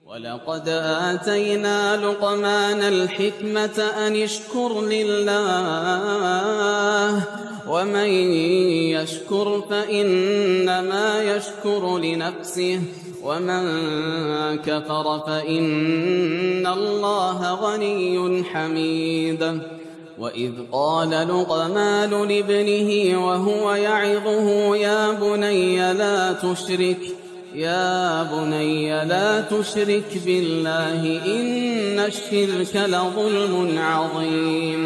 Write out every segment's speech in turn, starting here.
ولقد آتينا لقمان الحكمة أن اشكر لله ومن يشكر فإنما يشكر لنفسه ومن كفر فإن الله غني حميد وإذ قال لقمان لابنه وهو يعظه يا بني لا تشرك بالله إن الشرك لظلم عظيم.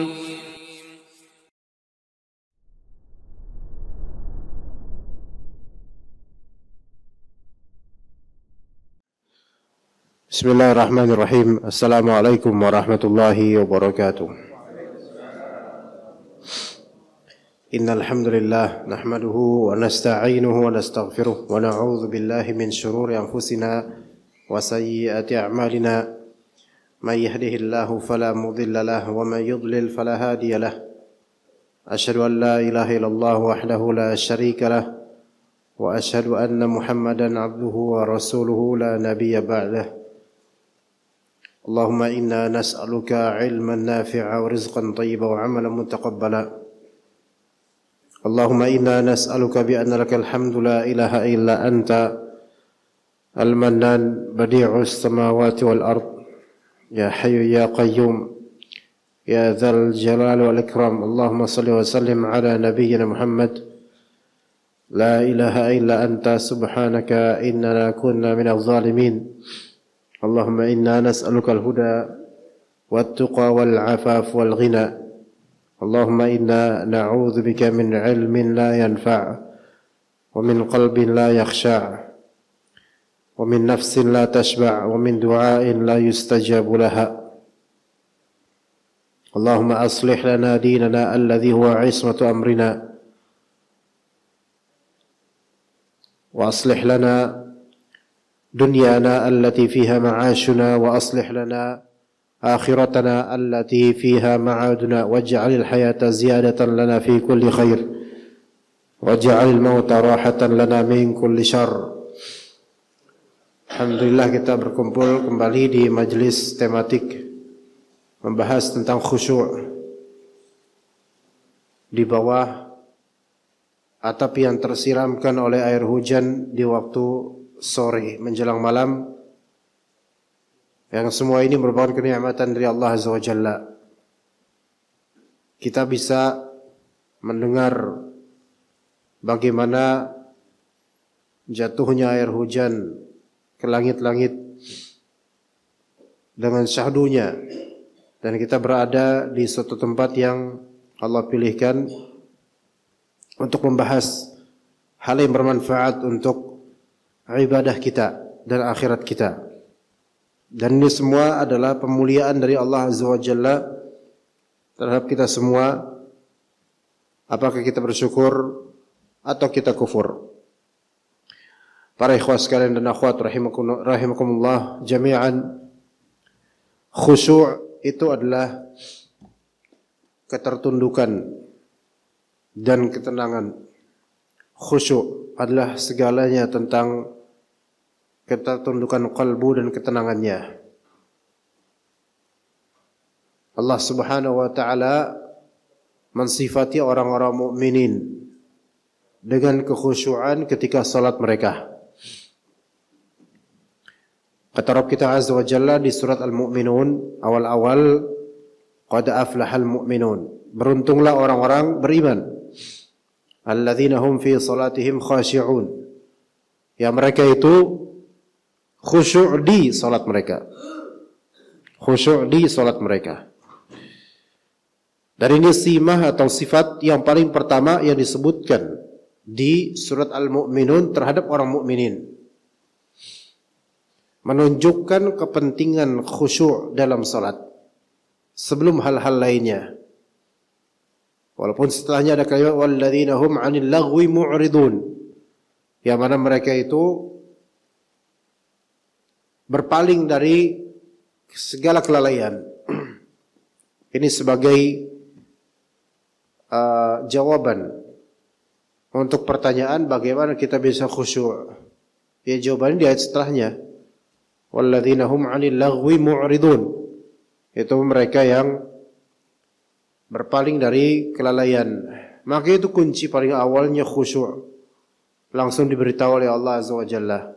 Bismillahirrahmanirrahim. Assalamualaikum warahmatullahi wabarakatuh. Innal hamdalillah nahmaduhu wa nasta'inuhu wa nastaghfiruh wa na'udzu billahi min shururi anfusina wa sayyiati a'malina. May yahdihillahu fala mudilla lahu wa may yudlil fala hadiya lahu. Asyhadu an la ilaha illallah wahdahu la syarika lahu wa asyhadu anna Muhammadan 'abduhu wa rasuluhu la nabiyya ba'dahu. Allahumma inna nas'aluka 'ilman nafi'a wa rizqan thayyiban wa 'amalan mutaqabbala. Allahumma inna nas'aluka bi anna lakal hamdu la ilaha illa anta al-mannan badi'us samawati wal ard ya hayyu ya qayyum ya dzal jalali wal ikram. Allahumma salli wa sallim ala nabiyyina Muhammad la ilaha illa anta subhanaka innana kunna minadh zalimin. Allahumma inna nas'aluka al-huda wat-tuqa wal-'afaf wal-ghina. Allahumma inna na'udzu bika min 'ilmin la yanfa' wa min qalbin la yakhsha' wa min nafsin la tashba' wa min du'ain la yustajabu laha. Allahumma aslih lana dinana alladhi huwa 'ismatu amrina wa aslih lana dunyana allati fiha ma'ashuna wa aslih lana akhiratana allati fiha ma'aduna waj'alil hayata ziyadatan lana fi kulli khair waj'alil mauta rahatan lana min kulli syarr. Alhamdulillah kita berkumpul kembali di majelis tematik membahas tentang khusyuk di bawah atap yang tersiramkan oleh air hujan di waktu sore menjelang malam, yang semua ini merupakan kenikmatan dari Allah Azza wa Jalla. Kita bisa mendengar bagaimana jatuhnya air hujan ke langit-langit dengan syahdunya, dan kita berada di suatu tempat yang Allah pilihkan untuk membahas hal yang bermanfaat untuk ibadah kita dan akhirat kita. Dan ini semua adalah pemuliaan dari Allah Azza wa Jalla terhadap kita semua, apakah kita bersyukur atau kita kufur. Para ikhwah sekalian dan akhwat rahimakumullah jami'an, khusyuk itu adalah ketertundukan dan ketenangan. Khusyuk adalah segalanya tentang ketertundukan qalbu dan ketenangannya. Allah Subhanahu wa taala mensifati orang-orang mukminin dengan kekhusyuan ketika salat mereka. Kata Rabb kita Azza wa Jalla di surat Al-Mu'minun awal-awal, qad aflahal mu'minun, beruntunglah orang-orang beriman, alladzina hum fi salatihim khashi'un, ya mereka itu khusyuk di salat mereka. Khusyuk di salat mereka. Dan ini simah atau sifat yang paling pertama yang disebutkan di surat Al-Mu'minun terhadap orang mukminin. Menunjukkan kepentingan khusyuk dalam salat sebelum hal-hal lainnya. Walaupun setelahnya ada kalimat walladzina hum 'anil lagwi mu'ridun, yang mana mereka itu berpaling dari segala kelalaian. Ini sebagai jawaban untuk pertanyaan bagaimana kita bisa khusyuk. Ya jawabannya di ayat setelahnya. walladzina hum 'anil laghwi mu'ridun. Itu mereka yang berpaling dari kelalaian. Maka itu kunci paling awalnya khusyuk. Langsung diberitahu oleh Allah Azza wa Jalla.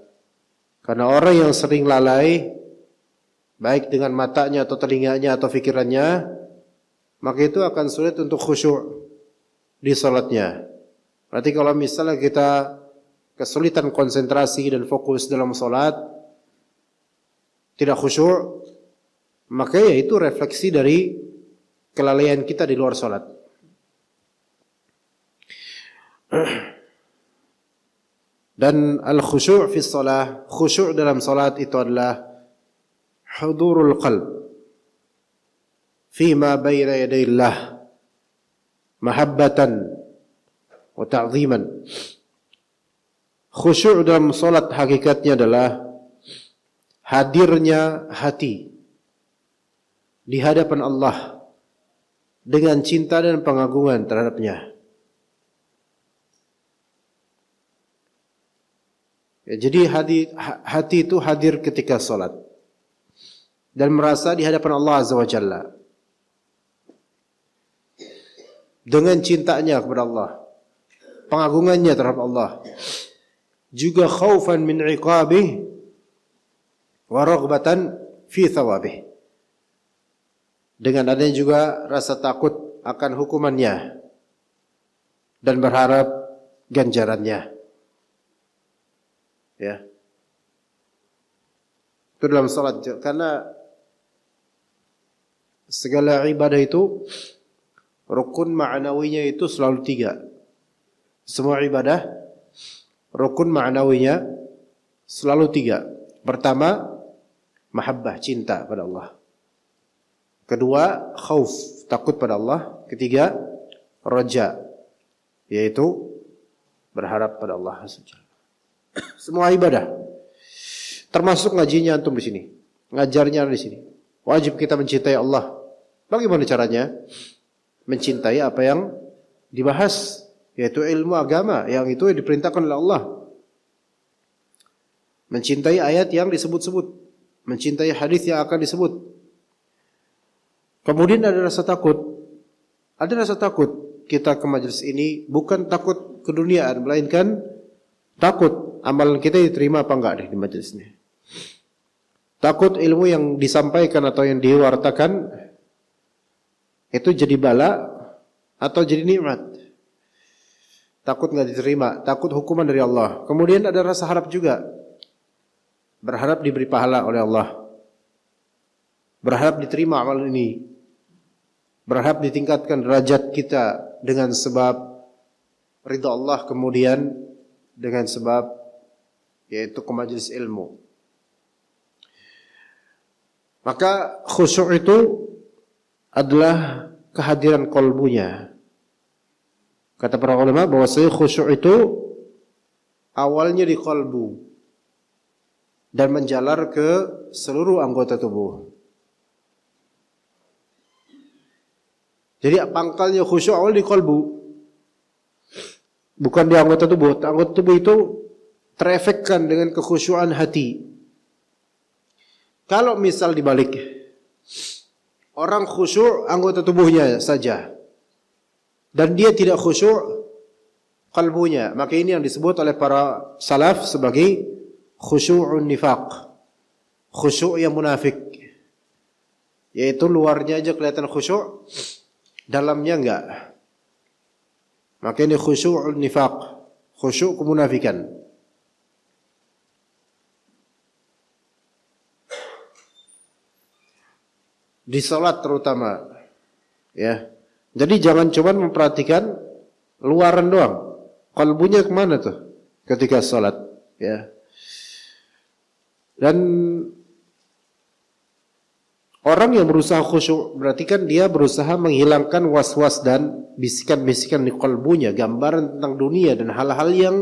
Karena orang yang sering lalai, baik dengan matanya atau telinganya atau fikirannya, maka itu akan sulit untuk khusyuk di salatnya. Berarti kalau misalnya kita kesulitan konsentrasi dan fokus dalam salat, tidak khusyuk, maka ya itu refleksi dari kelalaian kita di luar salat. Dan al-khusyuk fi shalah, khusyuk dalam salat itu adalah hudurul qalb fima baina yaday Allah mahabbatan wa ta'ziman. Khusyuk dalam salat hakikatnya adalah hadirnya hati di hadapan Allah dengan cinta dan pengagungan terhadapnya. Ya, jadi hati itu hadir ketika salat dan merasa di hadapan Allah Azza wa Jalla dengan cintanya kepada Allah, pengagungannya terhadap Allah, juga khaufan min iqabih wa raghbatan fi thawabih. Dengan adanya juga rasa takut akan hukumannya dan berharap ganjarannya. Ya. Itu dalam salat, karena segala ibadah itu rukun ma'nawinya itu selalu 3. Semua ibadah rukun ma'nawinya selalu 3. Pertama, mahabbah, cinta pada Allah. Kedua, khauf, takut pada Allah. Ketiga, raja, yaitu berharap pada Allah. Semua ibadah, termasuk ngajinya antum di sini, ngajarnya di sini, wajib kita mencintai Allah. Bagaimana caranya? Mencintai apa yang dibahas, yaitu ilmu agama yang itu diperintahkan oleh Allah. Mencintai ayat yang disebut-sebut, mencintai hadis yang akan disebut. Kemudian ada rasa takut. Ada rasa takut kita ke majelis ini bukan takut keduniaan, melainkan takut amalan kita diterima apa enggak di majelis ini. Takut ilmu yang disampaikan atau yang diwartakan itu jadi bala atau jadi nikmat. Takut enggak diterima, takut hukuman dari Allah. Kemudian ada rasa harap juga. Berharap diberi pahala oleh Allah. Berharap diterima amal ini. Berharap ditingkatkan derajat kita dengan sebab ridha Allah, kemudian dengan sebab yaitu ke majelis ilmu. Maka khusyuk itu adalah kehadiran qalbunya. Kata para ulama bahwasanya khusyuk itu awalnya di qalbu dan menjalar ke seluruh anggota tubuh. Jadi pangkalnya khusyuk awal di qalbu, bukan di anggota tubuh. Anggota tubuh itu terefekkan dengan kekhusyuan hati. Kalau misal dibalik, orang khusyuk anggota tubuhnya saja dan dia tidak khusyuk qalbunya, maka ini yang disebut oleh para salaf sebagai khusyu'un nifaq, khusyuk yang munafik, yaitu luarnya aja kelihatan khusyuk, dalamnya enggak. Maka ini khusyu'un nifaq, khusyuk kemunafikan. Di salat terutama, ya. Jadi jangan cuma memperhatikan luaran doang, kalbunya kemana tuh ketika salat, ya. Dan orang yang berusaha khusyuk berarti kan dia berusaha menghilangkan was-was dan bisikan-bisikan di kalbunya, gambaran tentang dunia dan hal-hal yang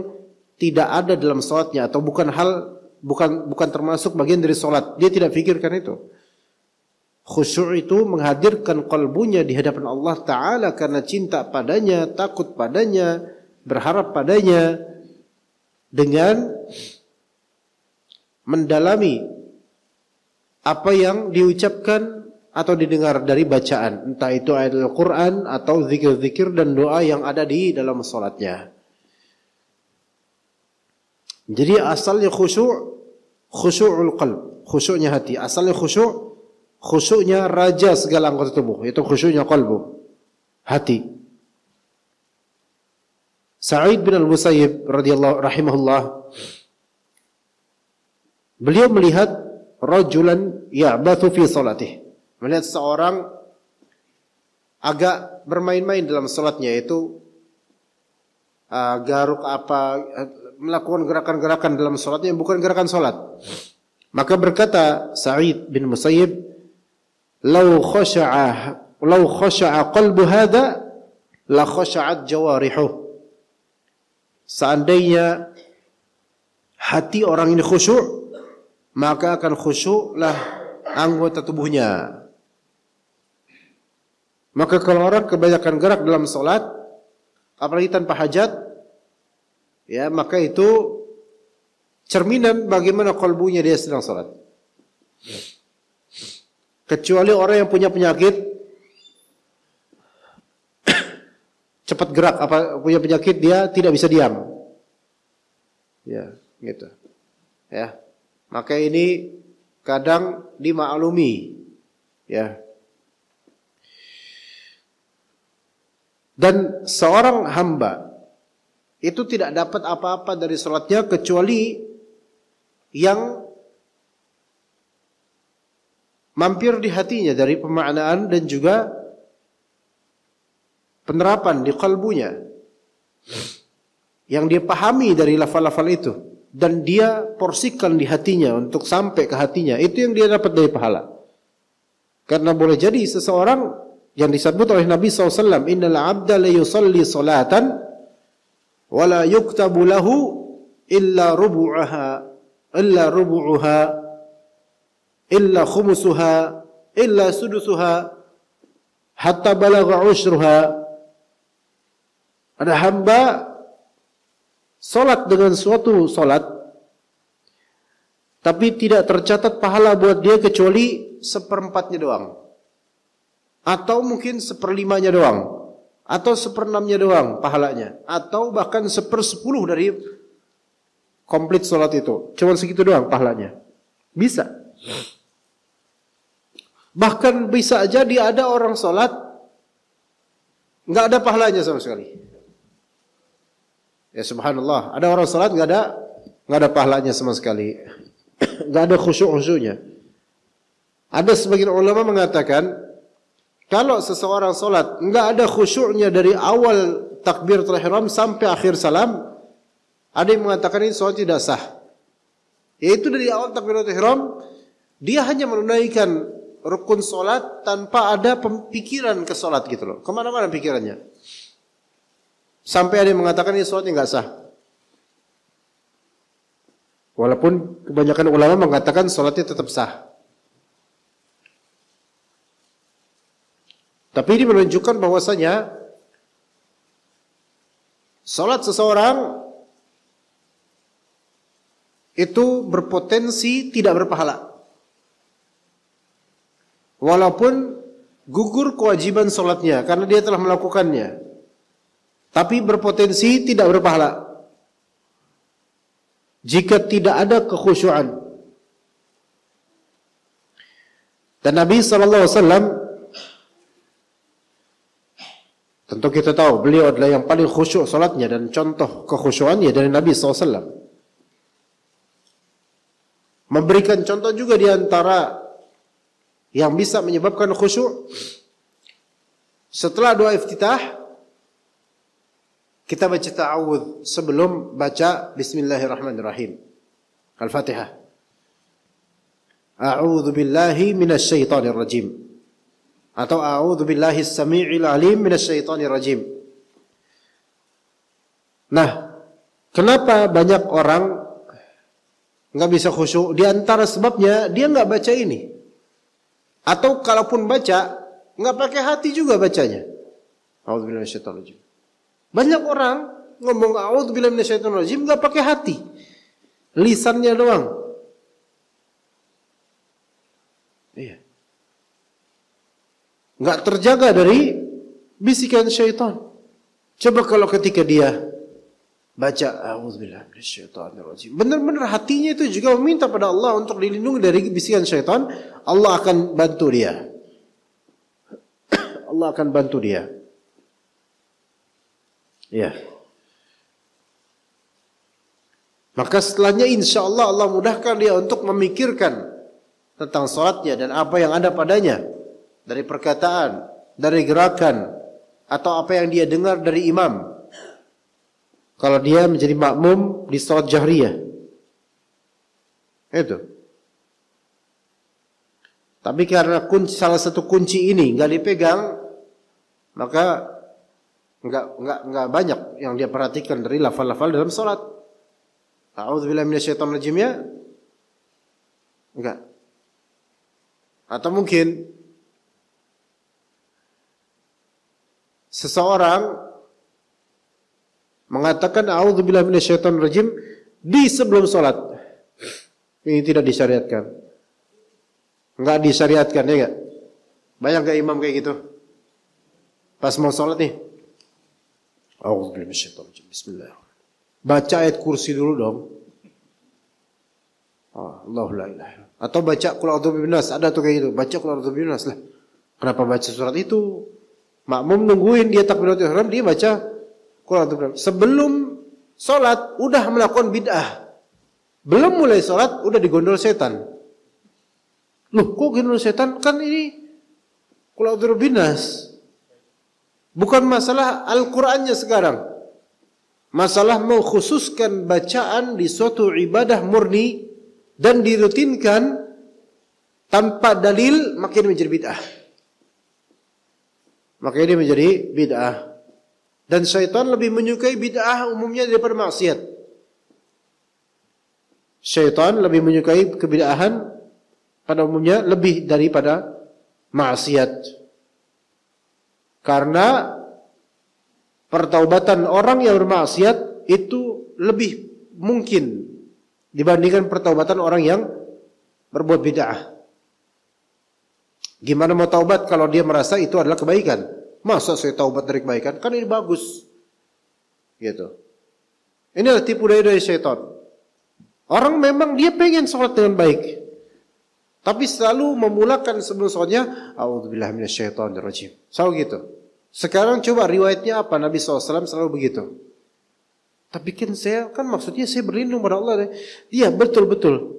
tidak ada dalam salatnya atau bukan termasuk bagian dari salat. Dia tidak pikirkan itu. Khusyuk itu menghadirkan kalbunya di hadapan Allah Ta'ala karena cinta padanya, takut padanya, berharap padanya, dengan mendalami apa yang diucapkan atau didengar dari bacaan, entah itu ayat Al-Quran atau zikir-zikir dan doa yang ada di dalam salatnya. Jadi asalnya khusyu'ul qalb, khusyuknya hati. Asalnya khusyuknya raja segala anggota tubuh, itu khusyuknya qalbu, hati. Sa'id bin Al-Musayyib radhiyallahu rahimahullah, beliau melihat rajulan ya'bathu fi salatih, melihat seorang agak bermain-main dalam salatnya, yaitu garuk apa, melakukan gerakan-gerakan dalam salatnya yang bukan gerakan salat. Maka berkata Sa'id bin Musayyib, "Lau khasha'a qalbu hadha la khasha'at jawarihuh." Seandainya hati orang ini khusyuk, maka akan khusyuklah anggota tubuhnya. Maka kalau orang kebanyakan gerak dalam salat, apalagi tanpa hajat, ya, maka itu cerminan bagaimana kalbunya dia sedang salat. Kecuali orang yang punya penyakit cepat gerak, punya penyakit dia tidak bisa diam. Ya, gitu. Ya. Maka ini kadang dimaklumi, ya. Dan seorang hamba itu tidak dapat apa-apa dari salatnya kecuali yang mampir di hatinya dari pemaknaan dan juga penerapan di kalbunya, yang dia pahami dari lafal-lafal itu dan dia porsikan di hatinya untuk sampai ke hatinya, itu yang dia dapat dari pahala. Karena boleh jadi seseorang yang disebut oleh Nabi SAW, innal abda la yusalli salatan wa la yuktabu lahu illa rubu'uha illa khumusuha illa sudusuha hatta balagha ushruha. Ada hamba salat dengan suatu salat, tapi tidak tercatat pahala buat dia kecuali 1/4-nya doang, atau mungkin 1/5-nya doang, atau 1/6-nya doang pahalanya, atau bahkan 1/10 dari komplit salat itu, cuma segitu doang pahalanya. Bisa. Bahkan bisa jadi ada orang salat nggak ada pahalanya sama sekali. Ya subhanallah, ada orang salat nggak ada pahalanya sama sekali, nggak ada khusyuk-khusyuknya. Ada sebagian ulama mengatakan kalau seseorang salat nggak ada khusyuknya dari awal takbiratul ihram sampai akhir salam, ada yang mengatakan ini salat tidak sah. Yaitu dari awal takbiratul ihram dia hanya menunaikan rukun salat tanpa ada pemikiran ke salat gitu loh, kemana-mana pikirannya. Sampai ada yang mengatakan ini salatnya nggak sah. Walaupun kebanyakan ulama mengatakan salatnya tetap sah. Tapi ini menunjukkan bahwasanya salat seseorang itu berpotensi tidak berpahala. Walaupun gugur kewajiban salatnya karena dia telah melakukannya, tapi berpotensi tidak berpahala jika tidak ada kekhusyuan. Dan Nabi SAW, tentu kita tahu beliau adalah yang paling khusyuk salatnya, dan contoh kekhusyuannya dari Nabi SAW. Memberikan contoh juga di antara yang bisa menyebabkan khusyuk, setelah doa iftitah kita baca ta'awudz sebelum baca bismillahirrahmanirrahim, Al-Fatihah. A'udzu billahi minasyaitonir rajim, atau a'udzu billahi as-sami'il 'alim minasyaitonir rajim. Nah, kenapa banyak orang nggak bisa khusyuk? Di antara sebabnya dia nggak baca ini, atau kalaupun baca nggak pakai hati juga bacanya. A'udzu billahi minasyaitonir rajim. Banyak orang ngomong a'udzubillahi minasyaitonir rajim enggak pakai hati. Lisannya doang. Iya. Nggak terjaga dari bisikan syaitan. Coba kalau ketika dia baca a'udzubillahi minasyaitonirrajim, benar-benar hatinya itu juga meminta pada Allah untuk dilindungi dari bisikan syaitan, Allah akan bantu dia. Allah akan bantu dia. Ya. Maka setelahnya insya Allah Allah mudahkan dia untuk memikirkan tentang salatnya dan apa yang ada padanya dari perkataan, dari gerakan, atau apa yang dia dengar dari imam. Kalau dia menjadi makmum di salat jahriyah. Itu. Tapi karena salah satu kunci ini nggak dipegang, maka nggak banyak yang dia perhatikan dari lafal-lafal dalam salat. A'udzubillahi minasyaitonirrajim ya? Enggak. Atau mungkin seseorang mengatakan a'udzubillahi minasyaitonirrajim di sebelum salat. Ini tidak disyariatkan. Enggak disyariatkan ya enggak? Banyak enggak imam kayak gitu? Pas mau salat nih. A'udzubillahi minasyaitonirrajim. Bismillahirrahmanirrahim. Baca ayat kursi dulu dong. Allahu la ilaha illallah. Atau baca qul a'udzu birabbinas, ada tuh kayak gitu. Baca qul a'udzu birabbinas lah. Kenapa baca surat itu? Makmum nungguin dia takbiratul ihram, dia baca qul a'udzu birabbinas. Sebelum salat udah melakukan bid'ah. Belum mulai salat udah digondol setan. Loh, kok gondol setan? Kan ini qul a'udzu birabbinas. Bukan masalah Al-Qur'annya sekarang. Masalah mengkhususkan bacaan di suatu ibadah murni dan dirutinkan tanpa dalil, makin menjadi bid'ah. Maka ini menjadi bid'ah. Dan syaitan lebih menyukai bid'ah umumnya daripada maksiat. Syaitan lebih menyukai kebid'ahan pada umumnya lebih daripada maksiat. Karena pertaubatan orang yang bermaksiat itu lebih mungkin dibandingkan pertaubatan orang yang berbuat bid'ah. Gimana mau taubat kalau dia merasa itu adalah kebaikan? Masa saya taubat dari kebaikan? Kan ini bagus. Gitu. Ini adalah tipu daya dari syaitan. Orang memang dia pengen sholat dengan baik, tapi selalu memulakan sebelum sholatnya a'udzubillahi minasyaitonirrajim. Selalu gitu. Sekarang coba riwayatnya apa? Nabi SAW selalu begitu. Tapi kan maksudnya saya berlindung pada Allah. Iya betul-betul.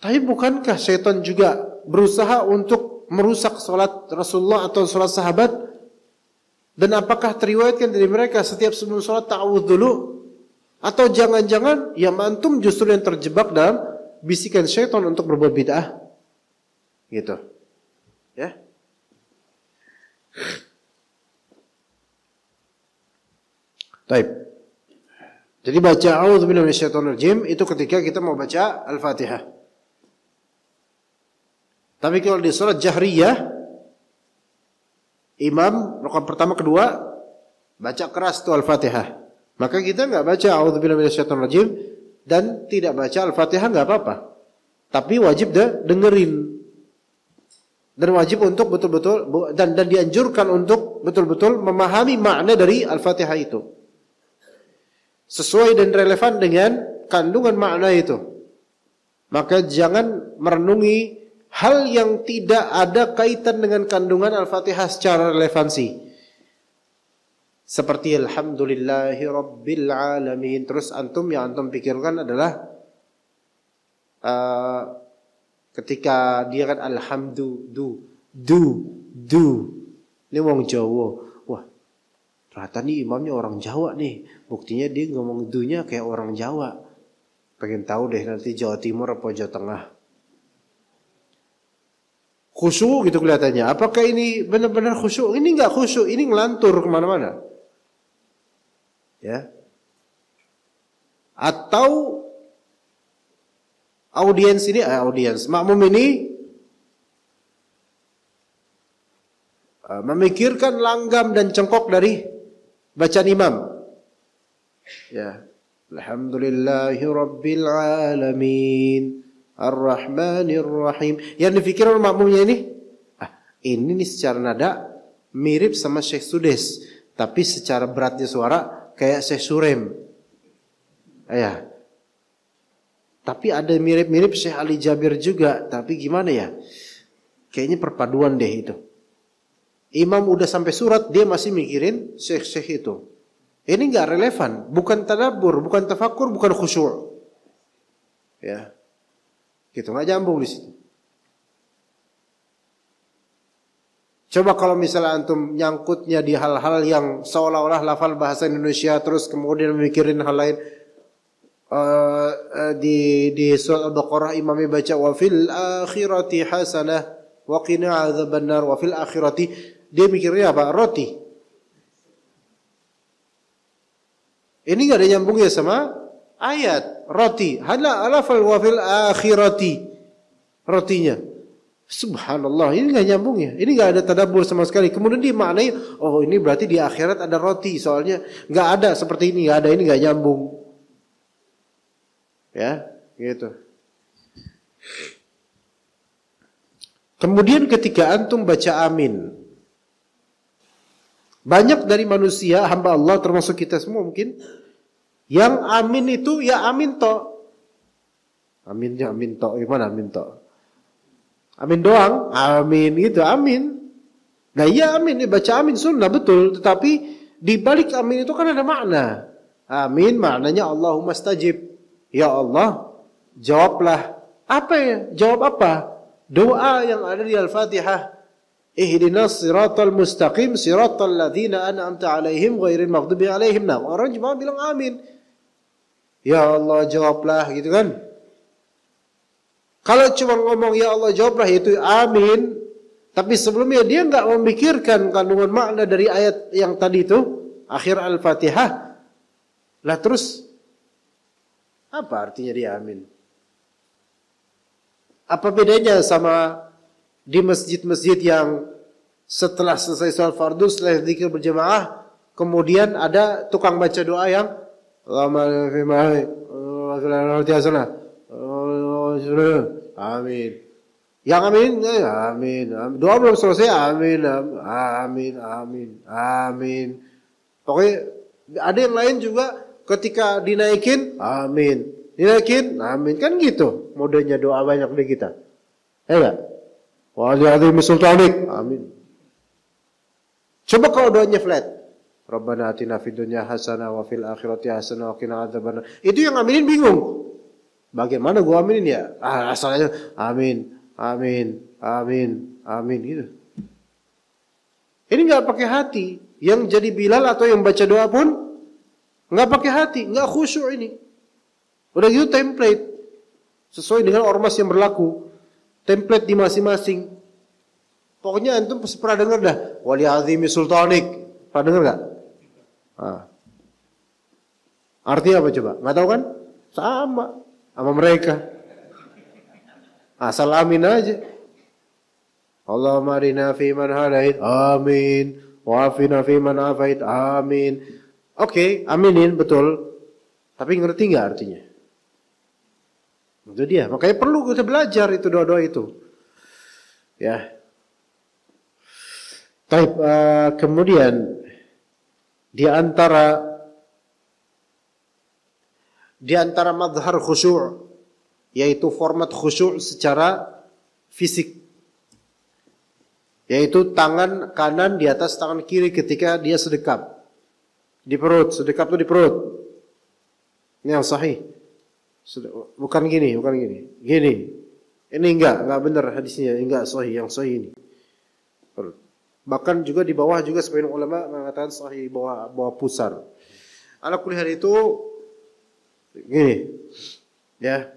Tapi bukankah syaitan juga berusaha untuk merusak sholat Rasulullah atau sholat sahabat? Dan apakah teriwayatkan dari mereka setiap sebelum sholat ta'awudz dulu? Atau jangan-jangan ya antum justru yang terjebak dalam bisikan syaitan untuk berbuat bid'ah? Gitu. Ya. Baik. Jadi baca a'udzubillahi minasyaitonirrajim itu ketika kita mau baca Al-Fatihah. Tapi kalau di salat jahriyah, imam rakaat pertama kedua baca keras tuh Al-Fatihah. Maka kita enggak baca a'udzubillahi minasyaitonirrajim dan tidak baca Al-Fatihah enggak apa-apa. Tapi wajib dengerin. Dan wajib untuk betul-betul dan dianjurkan untuk betul-betul memahami makna dari Al-Fatihah itu. Sesuai dan relevan dengan kandungan makna itu. Maka jangan merenungi hal yang tidak ada kaitan dengan kandungan Al-Fatihah secara relevansi. Seperti alhamdulillahi rabbil alamin. Terus yang antum pikirkan adalah ketika dia kan alhamdu du. Ini wong Jawa. Wah, ternyata nih imamnya orang Jawa nih. Buktinya dia ngomong dunya kayak orang Jawa. Pengen tahu deh nanti Jawa Timur apa Jawa Tengah. Khusyuk gitu kelihatannya. Apakah ini benar-benar khusyuk? Ini enggak khusyuk, ini ngelantur kemana-mana. Ya. Atau audiens makmum ini memikirkan langgam dan cengkok dari bacaan imam. Ya. Alhamdulillahi rabbil alamin. Ar-Rahmanir Rahim. Yang difikir oleh makmumnya ini nih secara nada mirip sama Syekh Sudes, tapi secara beratnya suara kayak Syekh Surem. Ya. Tapi ada mirip-mirip Syekh Ali Jabir juga, tapi gimana ya? Kayaknya perpaduan deh itu. Imam udah sampai surat, dia masih mikirin syekh-syekh itu. Ini nggak relevan, bukan tadabbur, bukan tafakur, bukan khusyuk. Ya, gitu nggak nyambung di situ. Coba kalau misalnya antum nyangkutnya di hal-hal yang seolah-olah lafal bahasa Indonesia, terus kemudian mikirin hal lain. Di surah Al-Baqarah imamnya baca wa fil akhirati hasanah wa qina adzabannar, wa fil akhirati. Dia mikirnya apa? Roti. Ini nggak ada nyambungnya sama ayat roti. Halafal wa fil akhirati, rotinya. Subhanallah, ini nggak nyambungnya. Ini nggak ada tadabbur sama sekali. Kemudian dimaknai, oh ini berarti di akhirat ada roti. Soalnya nggak ada seperti ini, nggak ada, ini nggak nyambung. Ya, gitu. Kemudian ketika antum baca amin, banyak dari manusia, hamba Allah termasuk kita semua mungkin, yang amin itu ya amin tok. Aminnya amin tok, gimana amin tok? Amin doang, amin gitu, amin. Nah iya amin, baca amin sunnah betul, tetapi di balik amin itu kan ada makna. Amin maknanya Allahumma stajib. Ya Allah, jawablah. Apa ya? Jawab apa? Doa yang ada di Al-Fatihah. Ihdinas siratal mustaqim siratal ladzina an'amta 'alaihim ghairil maghdubi 'alaihim. Nah, orang cuma bilang amin. Ya Allah jawablah gitu kan. Kalau cuma ngomong ya Allah jawablah itu amin, tapi sebelumnya dia enggak memikirkan kandungan makna dari ayat yang tadi itu, akhir Al-Fatihah. Lah terus apa artinya dia amin? Apa bedanya sama di masjid-masjid yang setelah selesai sholat fardu, setelah zikir berjamaah, kemudian ada tukang baca doa yang amin. Yang amin, amin. Doa belum selesai, amin, amin, amin, amin. Pokoknya ada yang lain juga ketika dinaikin, amin. Dinaikin, amin. Kan gitu modenya doa banyak di kita. Ya enggak? Wa'alaikum sultanik. Amin. Coba kalau doanya flat. Rabbana atina fid dunya hasanah wa fil akhirati hasanah wa qina adzabannar. Itu yang aminin bingung. Bagaimana gua aminin ya? Asalnya amin, amin, amin, amin gitu. Ini enggak pakai hati. Yang jadi Bilal atau yang baca doa pun enggak pakai hati, enggak khusyuk ini. Udah gitu template sesuai dengan ormas yang berlaku. Template di masing-masing. Pokoknya antum pernah dengar dah wali azimi sultanik. Pernah dengar enggak? Artinya apa coba? Enggak tahu kan? Sama mereka. Asal amin aja. Allahumma arina fi man hadait. Amin. Wa afina fi man afait. Amin. Oke, aminin betul. Tapi ngerti enggak artinya? Itu dia. Makanya perlu kita belajar itu doa-doa itu. Ya. Taib, kemudian di antara mazhar khusyuk, yaitu format khusyuk secara fisik, yaitu tangan kanan di atas tangan kiri ketika dia sedekap di perut. Sedekap itu di perut. Ini yang sahih. Bukan gini. Gini. Ini enggak benar hadisnya, enggak sahih, yang sahih ini. Bahkan juga di bawah juga sebagian ulama mengatakan sahih bawah pusar. Ala kulli hal itu gini. Ya.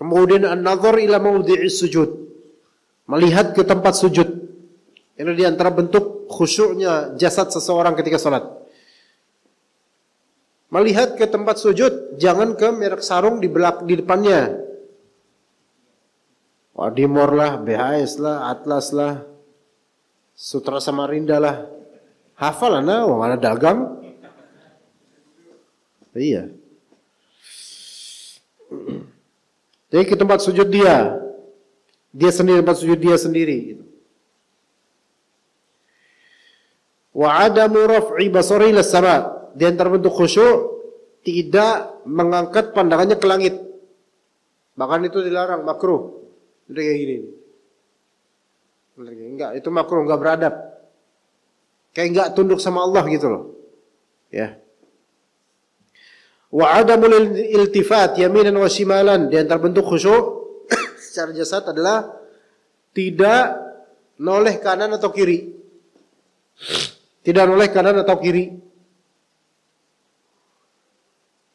Kemudian an-nazar ila mawdi'is sujud. Melihat ke tempat sujud. Ini di antara bentuk khusyuknya jasad seseorang ketika salat. Melihat ke tempat sujud, jangan ke merek sarung di depannya. Wadimor lah, BHS lah, Atlas lah, Sutra Samarinda lah. Hafal anda, mana dagang? Iya. Jadi ke tempat sujud dia sendiri, tempat sujud dia sendiri. Gitu. Wa adamu raf'i basari ila sama. Di antara bentuk khusyuk tidak mengangkat pandangannya ke langit. Bahkan itu dilarang, makruh. Udah kayak gini. Enggak, itu makruh, enggak beradab. Kayak enggak tunduk sama Allah gitu loh. Ya. Wa adamul iltifat yaminan wa shimalan. Di antara bentuk khusyuk secara jasad adalah tidak noleh kanan atau kiri. Tidak noleh kanan atau kiri.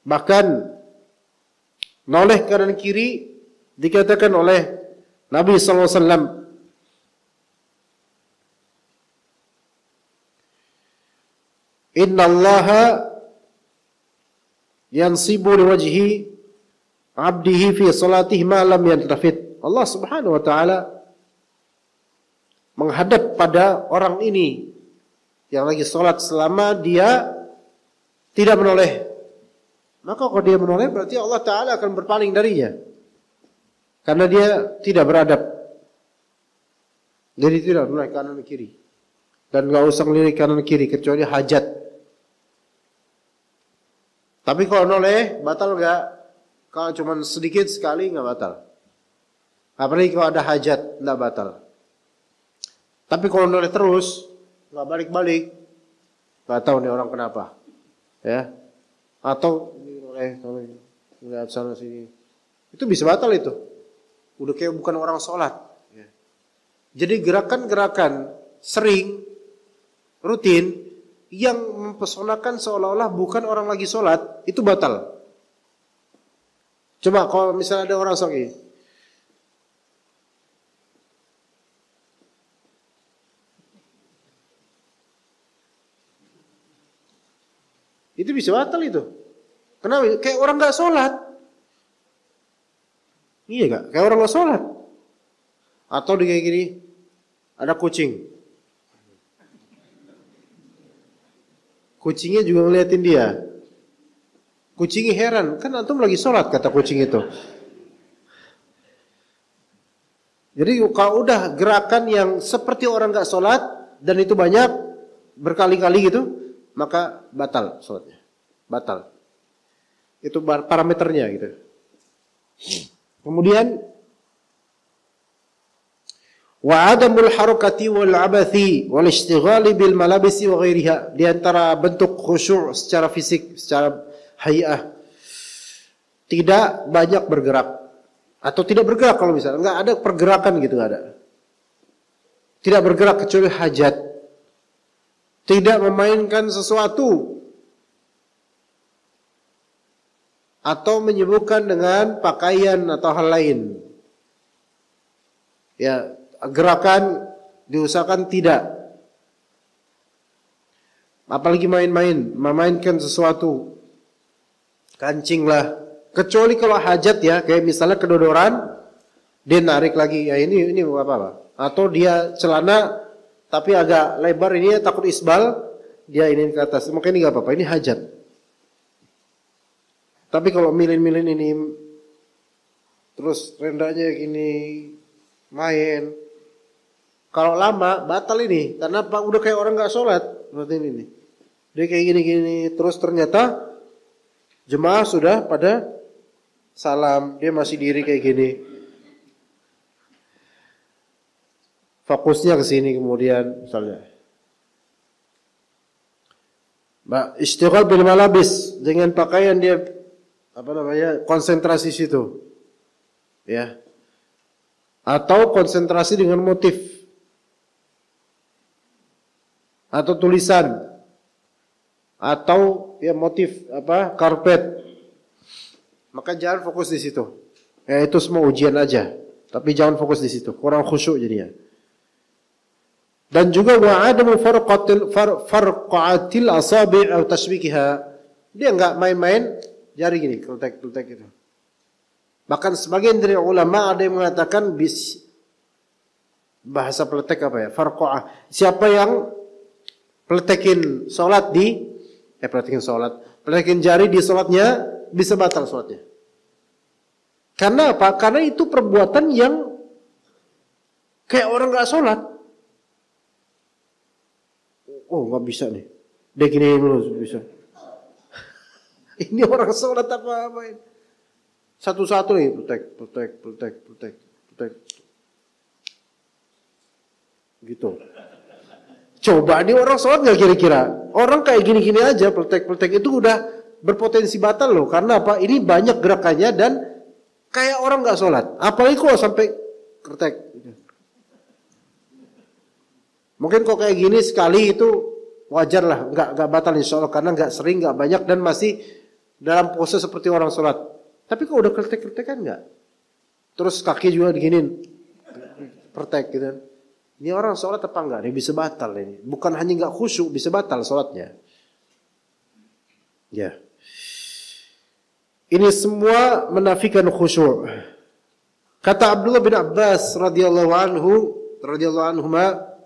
Bahkan noleh kanan kiri dikatakan oleh Nabi SAW. Inna Allaha yansibu liwajhi abdihi fi salatihi ma lam yantafit. Allah Subhanahu wa taala menghadap pada orang ini yang lagi salat selama dia tidak menoleh. Maka kalau dia menoleh berarti Allah taala akan berpaling darinya. Karena dia tidak beradab. Jadi tidak menoleh kanan kiri. Dan enggak usah ngelirik kanan kiri kecuali hajat. Tapi kalau noleh, batal enggak? Kalau cuma sedikit sekali enggak batal. Apalagi kalau ada hajat, enggak batal. Tapi kalau noleh terus, enggak balik-balik, enggak tahu nih orang kenapa. Ya. Atau noleh, lihat sana sini. Itu bisa batal itu. Udah kayak bukan orang sholat. Ya. Jadi gerakan-gerakan sering, rutin, yang mempesonakan seolah-olah bukan orang lagi sholat, itu batal. Coba kalau misalnya ada orang sholat, itu bisa batal itu. Kenapa? Kayak orang gak sholat. Iya gak? Kayak orang gak sholat. Atau di kayak gini, ada kucing. Kucingnya juga ngeliatin dia. Kucingnya heran, kan antum lagi sholat kata kucing itu. Jadi kalau udah gerakan yang seperti orang gak sholat dan itu banyak berkali-kali gitu, maka batal sholatnya. Batal. Itu parameternya gitu. Kemudian wa adamul harakati wal abathi wal ishtighali bil malabisi wa ghairiha. Di antara bentuk khusyuk secara fisik, secara hay'ah, tidak banyak bergerak atau tidak bergerak. Kalau misalnya enggak ada pergerakan gitu, enggak ada. Tidak bergerak kecuali hajat. Tidak memainkan sesuatu atau menyibukkan dengan pakaian atau hal lain. Ya, gerakan diusahakan tidak. Apalagi memainkan sesuatu. Kancing lah. Kecuali kalau hajat ya, kayak misalnya kedodoran, dia narik lagi. Ya ini apa-apa. Atau dia celana tapi agak lebar, ini takut isbal, dia ini ke atas. Maka ini enggak apa-apa, ini hajat. Tapi kalau milin-milin ini terus rendahnya gini main, kalau lama batal ini, karena udah kayak orang nggak sholat. Berarti ini, dia kayak gini-gini, terus ternyata jemaah sudah pada salam, dia masih diri kayak gini. Fokusnya ke sini kemudian, misalnya. Istighal bil malabis, dengan pakaian dia konsentrasi situ. Ya. Atau konsentrasi dengan motif atau tulisan atau ya motif karpet, maka jangan fokus di situ. Ya, itu semua ujian aja, tapi jangan fokus di situ, kurang khusyuk jadinya. Dan juga wa'adamu farqatil asabi' atau tashbikiha, dia enggak main-main jari gini, kelutek-kelutek gitu. Bahkan sebagian dari ulama ada yang mengatakan bahasa peletek apa ya? Farqa'ah. Siapa yang peletekin sholat peletekin jari di sholatnya, bisa batal sholatnya. Karena apa? Karena itu perbuatan yang kayak orang gak sholat. Oh gak bisa nih. Dia gini dulu bisa. Ini orang sholat apa-apain. Satu-satu nih. Pletek. Gitu. Coba nih orang sholat gak kira-kira? Orang kayak gini-gini aja. Pletek itu udah berpotensi batal loh. Karena apa? Ini banyak gerakannya dan kayak orang gak sholat. Apalagi kalau sampai kretek. Mungkin kok kayak gini sekali itu wajar lah. Gak batal insya Allah. Karena gak sering, gak banyak. Dan masih dalam pose seperti orang sholat. Tapi kok udah kretek kan gak? Terus kaki juga diginin. Kretek gitu. Ini orang sholat apa enggak? Ini bisa batal ini. Bukan hanya gak khusyuk, bisa batal sholatnya. Ya. Ini semua menafikan khusyuk. Kata Abdullah bin Abbas radhiyallahu anhuma,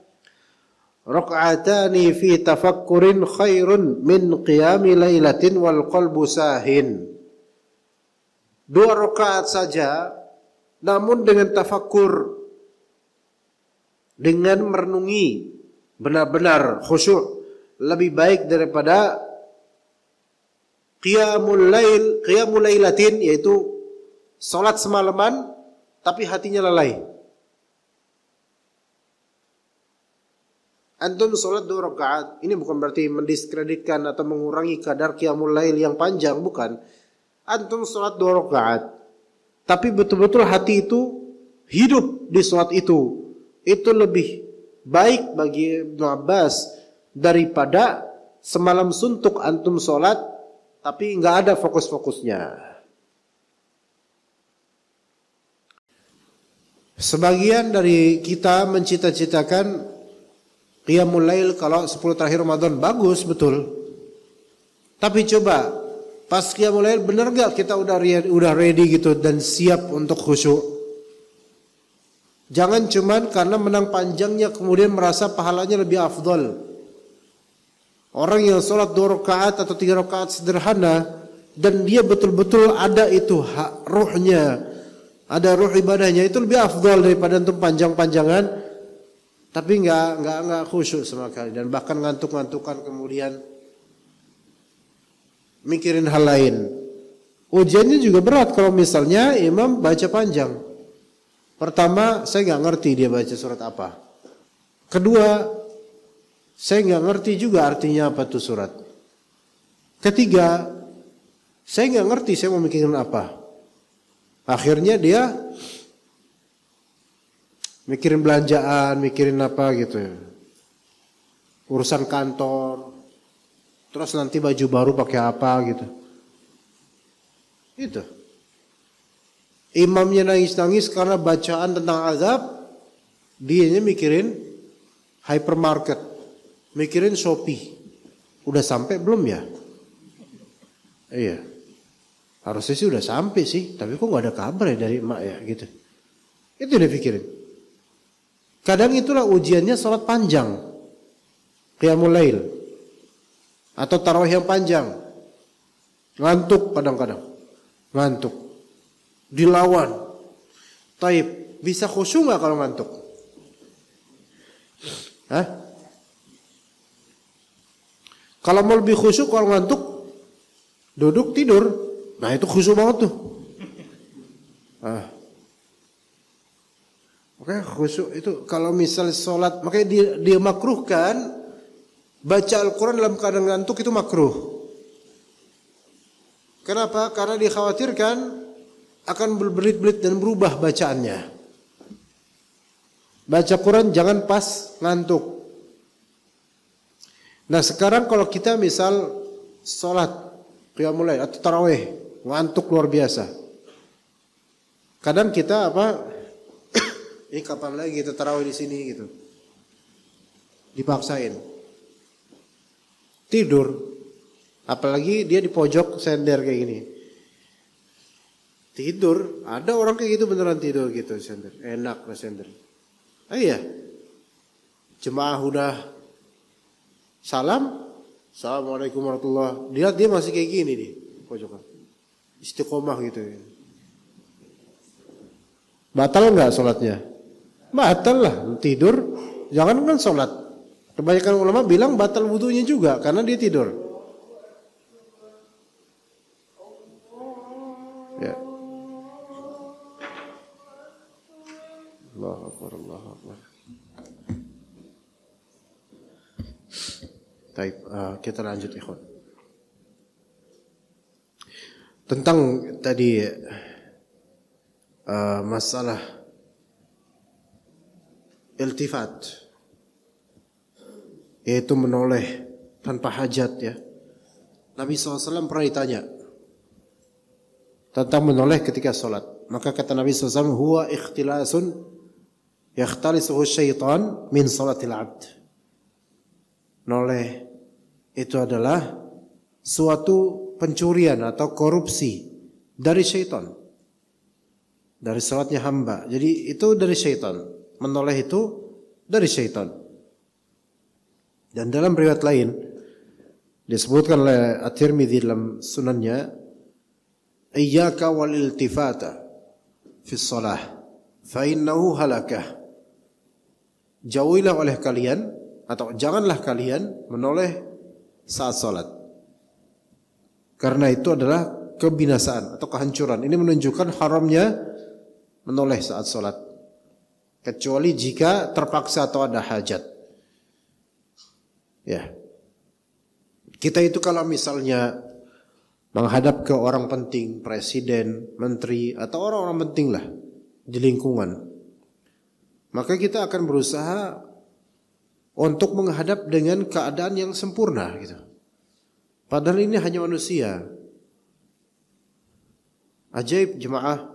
"Rak'atani fi tafakkurin khairun min qiyami lailatin wal qalbu sahin." 2 rakaat saja namun dengan tafakkur, dengan merenungi benar-benar khusyuk lebih baik daripada qiyamul lailatin, yaitu salat semalaman tapi hatinya lalai. Antum salat 2 rakaat, ini bukan berarti mendiskreditkan atau mengurangi kadar qiyamul lail yang panjang, bukan. Antum salat 2 rakaat, tapi betul-betul hati itu hidup di salat itu lebih baik bagi Ibnu Abbas daripada semalam suntuk antum salat tapi nggak ada fokus-fokusnya. Sebagian dari kita mencita-citakan qiyamul lail kalau 10 terakhir Ramadan, bagus betul. Tapi coba pas qiyamul lail bener nggak kita udah ready gitu dan siap untuk khusyuk? Jangan cuman karena menang panjangnya kemudian merasa pahalanya lebih afdal. Orang yang sholat 2 rakaat atau 3 rakaat sederhana dan dia betul-betul ada itu ruhnya, ada ruh ibadahnya, itu lebih afdal daripada antum panjang-panjangan tapi nggak khusyuk sama sekali dan bahkan ngantuk-ngantukan kemudian mikirin hal lain. Ujiannya juga berat kalau misalnya imam baca panjang. Pertama, saya nggak ngerti dia baca surat apa. Kedua, saya nggak ngerti juga artinya apa tuh surat. Ketiga, saya nggak ngerti saya mau mikirin apa. Akhirnya dia mikirin belanjaan, mikirin apa gitu ya. Urusan kantor. Terus nanti baju baru pakai apa gitu. Itu. Imamnya nangis-nangis karena bacaan tentang azab, dianya mikirin hypermarket, mikirin Shopee. Udah sampai belum ya? Iya. Harusnya sih udah sampai sih, tapi kok nggak ada kabar ya dari emak ya gitu. Itu dia pikirin. Kadang itulah ujiannya salat panjang, qiyamul lail, atau tarawih yang panjang. Ngantuk kadang-kadang, ngantuk. Dilawan. Taib, bisa khusyuk nggak kalau ngantuk? Hah? Kalau mau lebih khusyuk kalau ngantuk, duduk tidur. Nah itu khusyuk banget tuh. Oke, khusyuk itu kalau misalnya sholat, makanya dia makruhkan baca Al-Quran dalam keadaan ngantuk itu makruh. Kenapa? Karena dikhawatirkan akan berbelit-belit dan berubah bacaannya. Baca Quran jangan pas ngantuk. Nah sekarang kalau kita misal sholat qiyamul lail atau tarawih, ngantuk luar biasa. Kadang kita ini kapan lagi kita tarawih di sini gitu. Dipaksain. Tidur. Apalagi dia di pojok sender kayak gini. Tidur, ada orang kayak gitu beneran tidur gitu sender. Enak lah sender. Iya. Jemaah udah salam, assalamualaikum warahmatullahi. Dia masih kayak gini nih, pojokan. Istiqomah gitu. Batal nggak sholatnya? Batal lah, tidur. Jangan kan sholat. Kebanyakan ulama bilang batal wudunya juga karena dia tidur. Ya. Allahu Akbar, Allahu Akbar. Baik, kita lanjut ikhwan. Tentang tadi masalah iltifat, yaitu menoleh tanpa hajat ya. Nabi SAW pernah ditanya tentang menoleh ketika sholat. Maka kata Nabi SAW, huwa ikhtilasun yakhtalisuhu syaitan min sholatil abd. Noleh itu adalah suatu pencurian atau korupsi dari syaitan, dari salatnya hamba. Jadi itu dari syaitan. Menoleh itu dari syaitan. Dan dalam riwayat lain disebutkan oleh At-Tirmidzi dalam sunannya, iyyaka wal iltifata fi shalah fa innahu halakah. Jauhilah oleh kalian atau janganlah kalian menoleh saat salat, karena itu adalah kebinasaan atau kehancuran. Ini menunjukkan haramnya menoleh saat salat, kecuali jika terpaksa atau ada hajat. Ya. Kita itu kalau misalnya menghadap ke orang penting, presiden, menteri, atau orang-orang penting lah di lingkungan, maka kita akan berusaha untuk menghadap dengan keadaan yang sempurna gitu. Padahal ini hanya manusia. Ajaib jemaah.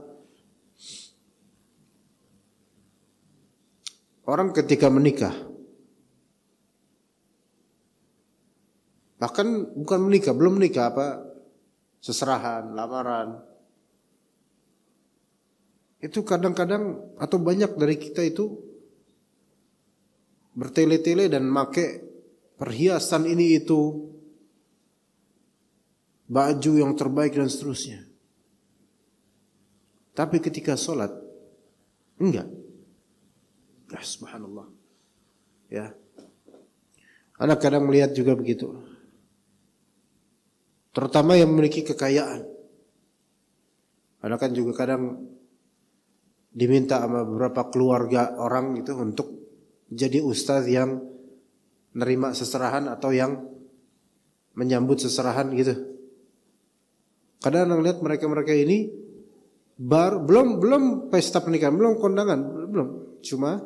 Orang ketika menikah, bahkan bukan menikah, belum menikah seserahan, lamaran. Itu kadang-kadang atau banyak dari kita itu bertele-tele dan make perhiasan ini itu, baju yang terbaik dan seterusnya. Tapi ketika sholat, enggak. Ya subhanallah. Ya. Anak kadang melihat juga begitu. Terutama yang memiliki kekayaan. Anak kan juga kadang diminta sama beberapa keluarga orang itu untuk jadi ustadz yang nerima seserahan atau yang menyambut seserahan gitu. Kadang anak lihat mereka ini belum pesta pernikahan, belum kondangan, belum, cuma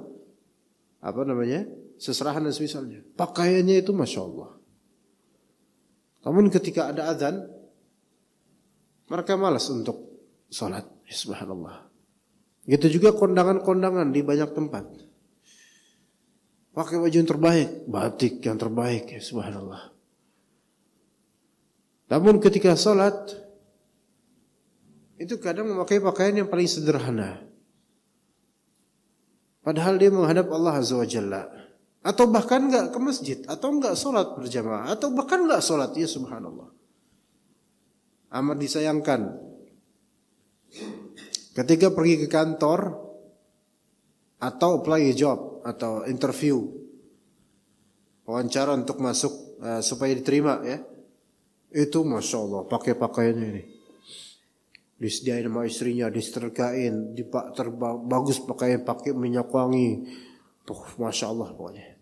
seserahan dan semisalnya. Pakaiannya itu masya Allah. Namun ketika ada azan, mereka malas untuk sholat. Subhanallah. Gitu juga kondangan-kondangan di banyak tempat. Pakai baju yang terbaik, batik yang terbaik, ya subhanallah. Namun ketika sholat, itu kadang memakai pakaian yang paling sederhana. Padahal dia menghadap Allah Azza wa Jalla. Atau bahkan enggak ke masjid, atau enggak sholat berjamaah, atau bahkan enggak sholat, ya subhanallah. Amat disayangkan ketika pergi ke kantor atau apply job atau interview, wawancara untuk masuk supaya diterima ya, itu masya Allah pakai pakaiannya ini, disediain sama istrinya, disetrikain, bagus pakaian, pakai minyak wangi, tuh masya Allah pokoknya.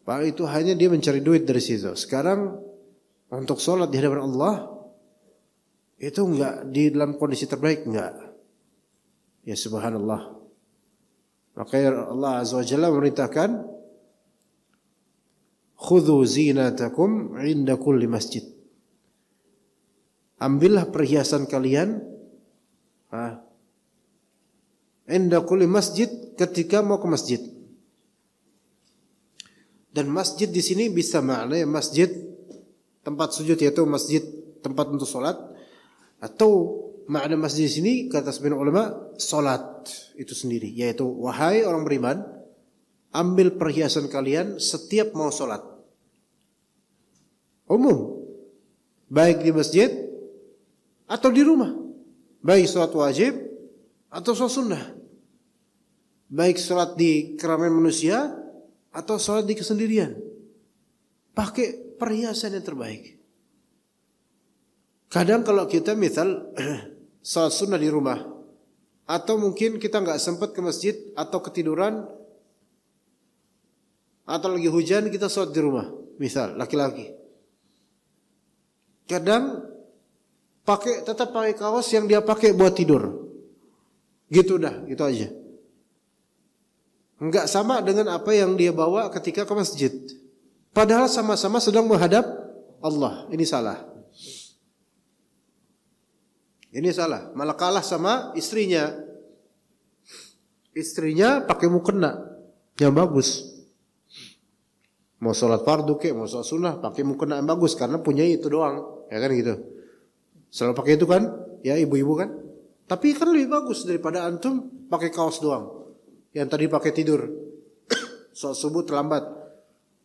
Pak itu hanya dia mencari duit dari situ. Sekarang untuk sholat di hadapan Allah itu enggak di dalam kondisi terbaik, enggak. Ya subhanallah. Maka Allah Azza wa Jalla memerintahkan, khudhu zinatakum inda kulli masjid. Ambillah perhiasan kalian inda kulli masjid, ketika mau ke masjid. Dan masjid di sini bisa maknanya masjid tempat sujud, yaitu masjid tempat untuk sholat, atau makna masjid di sini kata sebagian ulama sholat itu sendiri, yaitu wahai orang beriman, ambil perhiasan kalian setiap mau sholat. Umum, baik di masjid atau di rumah, baik sholat wajib atau sholat sunnah. Baik sholat di keramaian manusia atau sholat di kesendirian. Pakai perhiasan yang terbaik. Kadang kalau kita misal sholat sunnah di rumah, atau mungkin kita nggak sempat ke masjid atau ketiduran, atau lagi hujan kita sholat di rumah, misal laki-laki. Kadang tetap pakai kaos yang dia pakai buat tidur. Gitu dah, gitu aja. Enggak sama dengan apa yang dia bawa ketika ke masjid. Padahal sama-sama sedang menghadap Allah. Ini salah. Ini salah. Malah kalah sama istrinya. Istrinya pakai mukena yang bagus. Mau sholat fardu kek, mau sholat sunnah, pakai mukena yang bagus karena punya itu doang. Ya kan gitu. Selalu pakai itu kan? Ya ibu-ibu kan? Tapi kan lebih bagus daripada antum pakai kaos doang. Yang tadi pakai tidur. Sholat subuh terlambat.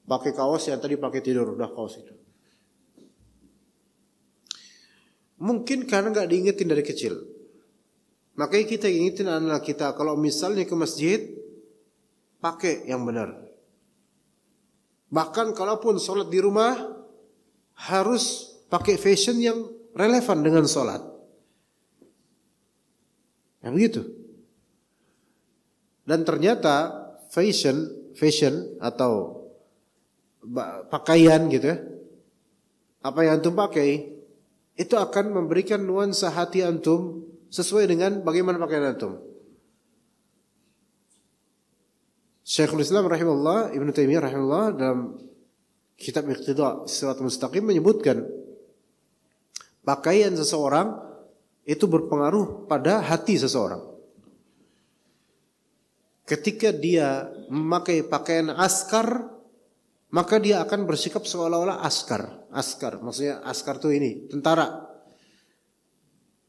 Pakai kaos yang tadi pakai tidur. Udah kaos itu. Mungkin karena gak diingetin dari kecil. Makanya kita ingetin anak kita. Kalau misalnya ke masjid, pakai yang benar. Bahkan kalaupun sholat di rumah, harus pakai fashion yang relevan dengan sholat. Ya begitu. Dan ternyata fashion atau pakaian gitu ya, apa yang antum pakai itu akan memberikan nuansa hati antum sesuai dengan bagaimana pakaian antum. Syekhul Islam rahimahullah, Ibnu Taimiyah rahimahullah dalam kitab Iqtida' Shiratal Mustaqim menyebutkan pakaian seseorang itu berpengaruh pada hati seseorang. Ketika dia memakai pakaian askar, maka dia akan bersikap seolah-olah askar. Askar, maksudnya askar itu ini, tentara.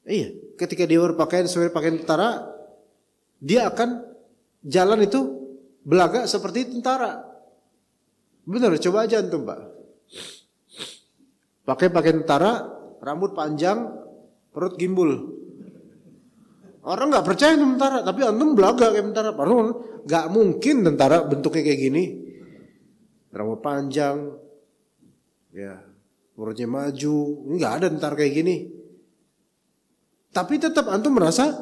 Iya, ketika dia berpakaian sebagai pakaian tentara, dia akan jalan itu belagak seperti tentara. Benar, coba aja antum, Pak. Pakai pakaian tentara, rambut panjang, perut gimbul. Orang nggak percaya tentara, tapi antum belaga kayak tentara. Padahal nggak mungkin tentara bentuknya kayak gini, rambut panjang, ya perutnya maju, nggak ada tentara kayak gini. Tapi tetap antum merasa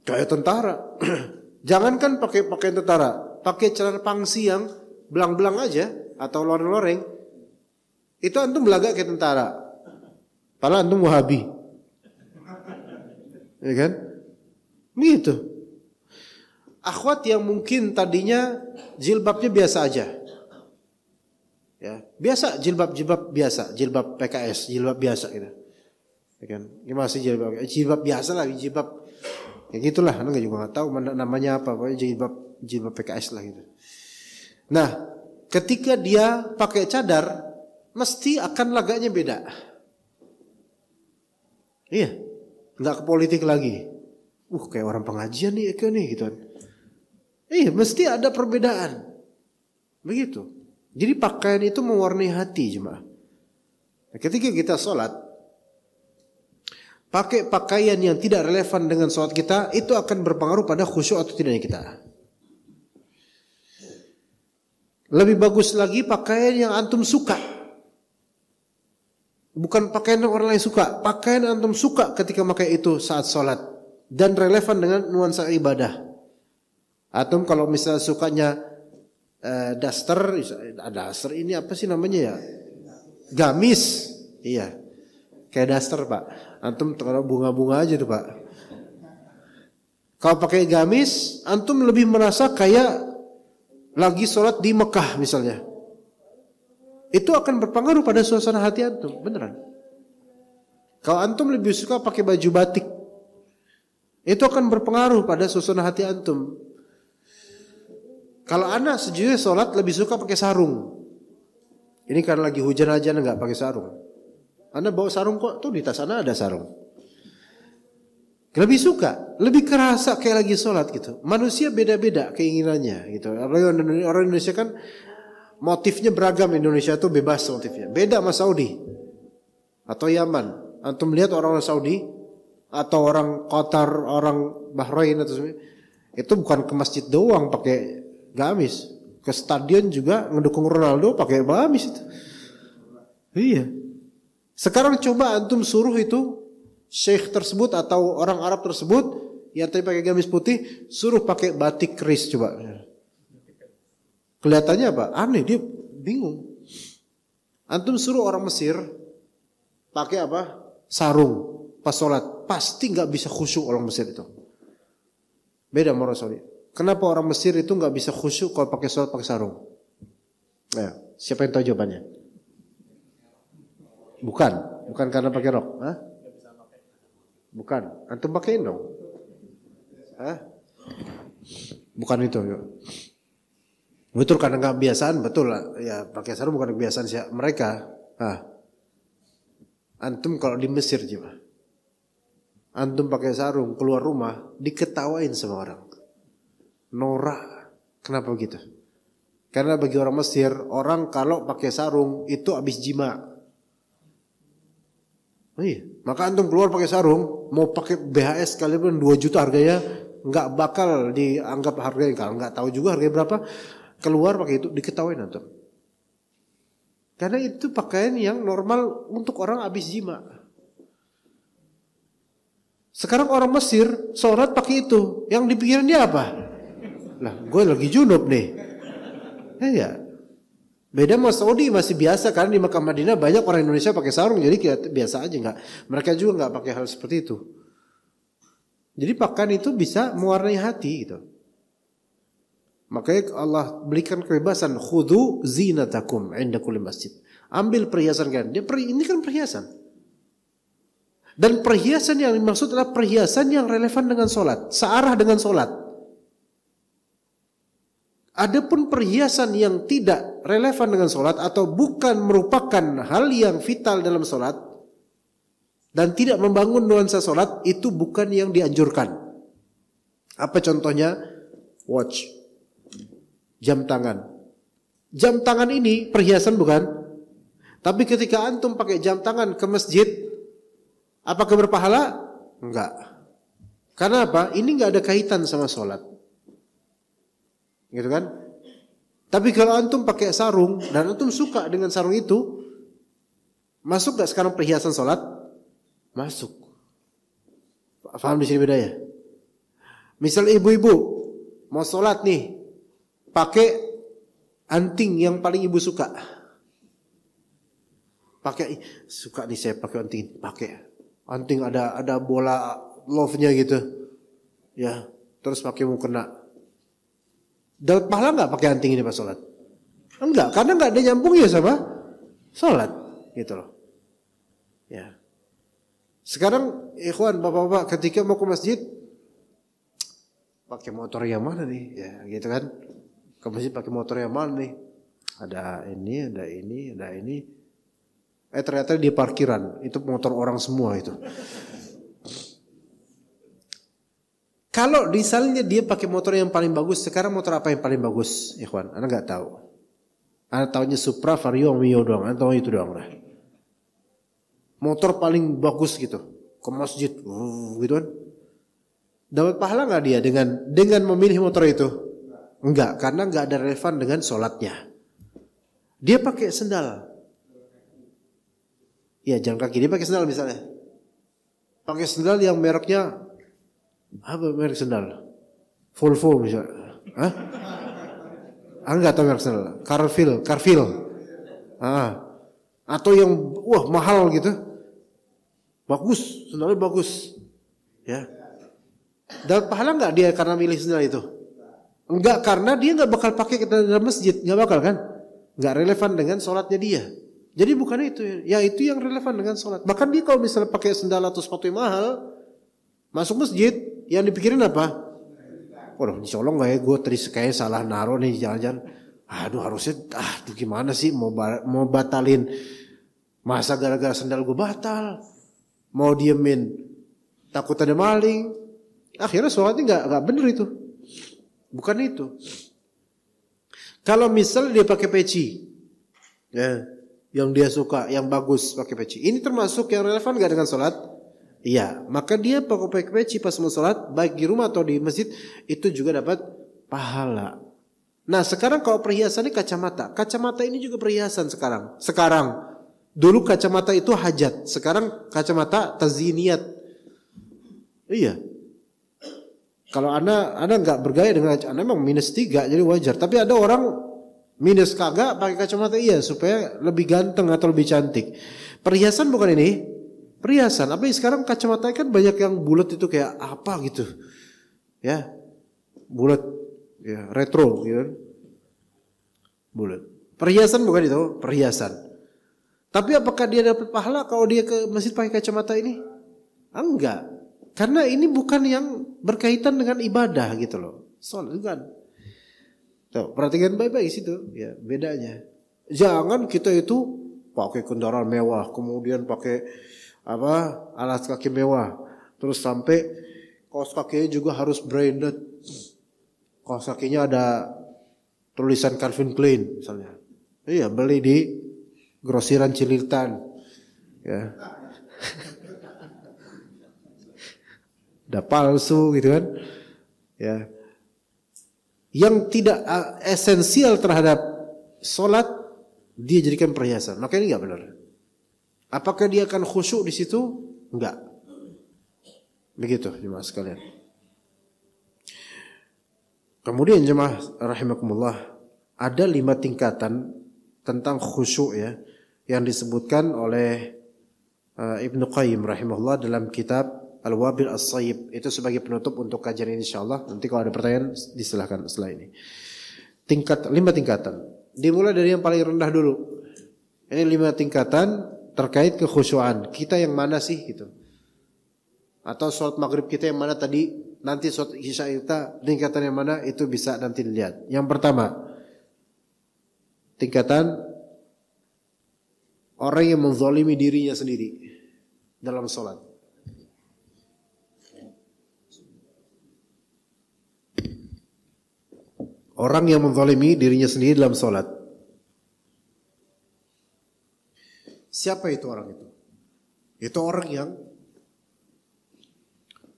kayak tentara. Jangankan pakai pakaian tentara, pakai celana pangsi yang belang-belang aja atau loreng-loreng, itu antum belaga kayak tentara. Padahal antum Wahabi, ya kan? Gitu. Akhwat yang mungkin tadinya jilbabnya biasa aja, ya biasa, jilbab biasa, jilbab PKS, jilbab biasa gitu, ya kan? Ini masih jilbab biasa lah, jilbab ya gitulah, anda juga nggak tahu namanya apa, pokoknya jilbab PKS lah gitu. Nah, ketika dia pakai cadar, mesti akan lagaknya beda. Iya, nggak ke politik lagi. Kayak orang pengajian nih, gitu kan. Iya, mesti ada perbedaan. Begitu. Jadi pakaian itu mewarnai hati jemaah. Nah, ketika kita sholat, pakai pakaian yang tidak relevan dengan sholat kita, itu akan berpengaruh pada khusyuk atau tidaknya kita. Lebih bagus lagi pakaian yang antum suka. Bukan pakaian yang orang lain suka. Pakaian yang antum suka ketika pakai itu saat sholat. Dan relevan dengan nuansa ibadah. Antum kalau misalnya sukanya daster ini apa sih namanya ya? Gamis. Iya. Kayak daster, Pak. Antum taruh bunga-bunga aja tuh, Pak. Kalau pakai gamis, antum lebih merasa kayak lagi sholat di Mekah misalnya. Itu akan berpengaruh pada suasana hati antum, beneran. Kalau antum lebih suka pakai baju batik, itu akan berpengaruh pada suasana hati antum. Kalau anak sejujurnya sholat lebih suka pakai sarung. Ini karena lagi hujan aja nggak pakai sarung. Anda bawa sarung kok, tuh di tas Anda ada sarung. Lebih suka, lebih kerasa kayak lagi sholat gitu. Manusia beda-beda keinginannya gitu. Orang Indonesia kan motifnya beragam. Indonesia tuh bebas motifnya. Beda sama Saudi atau Yaman. Antum lihat orang-orang Saudi, atau orang Qatar, orang Bahrain atau itu bukan ke masjid doang pakai gamis, ke stadion juga ngedukung Ronaldo pakai gamis itu. Iya. Sekarang coba antum suruh itu syekh tersebut atau orang Arab tersebut yang tadi pakai gamis putih suruh pakai batik keris coba. Kelihatannya apa? Aneh, dia bingung. Antum suruh orang Mesir pakai apa? Sarung pas sholat, pasti nggak bisa khusyuk orang Mesir itu. Beda sama Rasulullah. Kenapa orang Mesir itu nggak bisa khusyuk kalau pakai sholat pakai sarung? Nah, siapa yang tahu jawabannya? Bukan karena pakai rok. Hah? Bukan, antum pakein dong. Hah? Bukan itu. Betul karena nggak kebiasaan, betul lah. Ya pakai sarung bukan kebiasaan mereka. Antum kalau di Mesir juga, antum pakai sarung keluar rumah diketawain sama orang. Norak. Kenapa begitu? Karena bagi orang Mesir, orang kalau pakai sarung itu habis jima. Iya. Maka antum keluar pakai sarung, mau pakai BHS sekalipun 2 juta harganya, nggak bakal dianggap harganya, kalau nggak tahu juga harganya berapa. Keluar pakai itu diketawain antum. Karena itu pakaian yang normal untuk orang habis jima. Sekarang orang Mesir sholat pakai itu, yang dipikirin dia apa? Lah, gue lagi junub nih. Ya. Beda sama Saudi masih biasa karena di Mekah Madinah banyak orang Indonesia pakai sarung, jadi biasa aja nggak. Mereka juga nggak pakai hal seperti itu. Jadi pakaian itu bisa mewarnai hati gitu. Makanya Allah berikan kebebasan, khudhu zinatakum inda kulli masjid. Ambil perhiasan kalian. Ini kan perhiasan. Dan perhiasan yang dimaksud adalah perhiasan yang relevan dengan solat, searah dengan solat. Adapun perhiasan yang tidak relevan dengan solat atau bukan merupakan hal yang vital dalam solat dan tidak membangun nuansa solat, itu bukan yang dianjurkan. Apa contohnya? Watch. Jam tangan. Jam tangan ini perhiasan bukan? Tapi ketika antum pakai jam tangan ke masjid, apakah berpahala? Enggak. Karena apa? Ini enggak ada kaitan sama sholat. Gitu kan? Tapi kalau antum pakai sarung dan antum suka dengan sarung itu, masuk enggak sekarang perhiasan sholat? Masuk. Paham di sini bedanya? Misal ibu-ibu mau sholat nih, pakai anting yang paling ibu suka. Pakai, suka nih saya pakai anting. Pakai anting ada bola love-nya gitu. Ya, terus pakai mukena. Dapat pahala enggak pakai anting ini pas sholat? Enggak, karena enggak ada nyambungnya sama sholat, gitu loh. Ya. Sekarang ikhwan, bapak-bapak ketika mau ke masjid pakai motor yang mana nih? Ya, gitu kan. Ke masjid pakai motor yang mana nih? Ada ini, ada ini, ada ini. Ternyata di parkiran, itu motor orang semua itu. Kalau misalnya dia pakai motor yang paling bagus, sekarang motor apa yang paling bagus, ikhwan? Anda nggak tahu. Anda tahunya Supra, Vario, Mio doang. Anda tahu itu doang lah. Motor paling bagus gitu, ke masjid, gitu kan? Dapat pahala nggak dia dengan memilih motor itu? Enggak, karena enggak ada relevan dengan sholatnya. Dia pakai sendal. Ya, jalan kaki. Dia pakai sendal misalnya. Pakai sendal yang mereknya, apa merek sendal? Volvo misalnya. Hah? Enggak tahu merek sendal. Carville. Atau yang, mahal gitu. Bagus, sendalnya bagus. Ya. Dapat pahala enggak dia karena milih sendal itu? Enggak, karena dia enggak bakal pakai ke dalam masjid, enggak bakal kan? Enggak relevan dengan sholatnya dia. Jadi bukan itu, ya itu yang relevan dengan sholat. Bahkan dia kalau misalnya pakai sendal atau sepatu yang mahal, masuk masjid, yang dipikirin apa? Waduh, dicolong enggak ya, gue tadi kayak salah naruh nih jangan-jangan. Aduh harusnya, gimana sih mau batalin? Masa gara-gara sendal gue batal? Mau diemin, takut ada maling. Akhirnya sholatnya enggak bener itu. Bukan itu. Kalau misalnya dia pakai peci, ya, yang dia suka, yang bagus pakai peci. Ini termasuk yang relevan gak dengan sholat? Iya, maka dia pakai peci pas mau sholat, baik di rumah atau di masjid, itu juga dapat pahala. Nah sekarang kalau perhiasannya kacamata, kacamata ini juga perhiasan sekarang. Dulu kacamata itu hajat, sekarang kacamata taziniat. Iya. Kalau anda nggak bergaya dengan anda memang -3 jadi wajar. Tapi ada orang minus kagak pakai kacamata iya supaya lebih ganteng atau lebih cantik. Perhiasan bukan ini? Perhiasan. Apa sekarang kacamata kan banyak yang bulat itu kayak apa gitu. Ya. Bulat ya, retro gitu. Bulat. Perhiasan bukan itu? Perhiasan. Tapi apakah dia dapat pahala kalau dia ke masjid pakai kacamata ini? Enggak. Karena ini bukan yang berkaitan dengan ibadah gitu loh. Soal bukan. Tuh, perhatikan baik-baik situ ya bedanya. Jangan kita itu pakai kendaraan mewah, kemudian pakai alas kaki mewah, terus sampai kaos kakinya juga harus branded. Kaos kakinya ada tulisan Calvin Klein misalnya. Iya, beli di grosiran Cililitan. Ya. Udah palsu gitu kan. Ya. Yang tidak esensial terhadap sholat dia jadikan perhiasan, maka ini nggak benar. Apakah dia akan khusyuk di situ? Enggak. Begitu jemaah sekalian. Kemudian jemaah rahimakumullah, ada 5 tingkatan tentang khusyuk ya yang disebutkan oleh Ibnu Qayyim rahimahullah dalam kitab Al-Wabil As-Sayyib. Itu sebagai penutup untuk kajian ini insyaallah. Nanti kalau ada pertanyaan disilahkan setelah ini. 5 tingkatan. Dimulai dari yang paling rendah dulu. Ini 5 tingkatan terkait kekhusyuan. Kita yang mana sih gitu? Atau sholat maghrib kita yang mana tadi? Nanti sholat isya kita tingkatan yang mana? Itu bisa nanti dilihat. Yang pertama, tingkatan orang yang menzalimi dirinya sendiri dalam sholat. Orang yang menzalimi dirinya sendiri dalam sholat. Siapa itu orang itu? Itu orang yang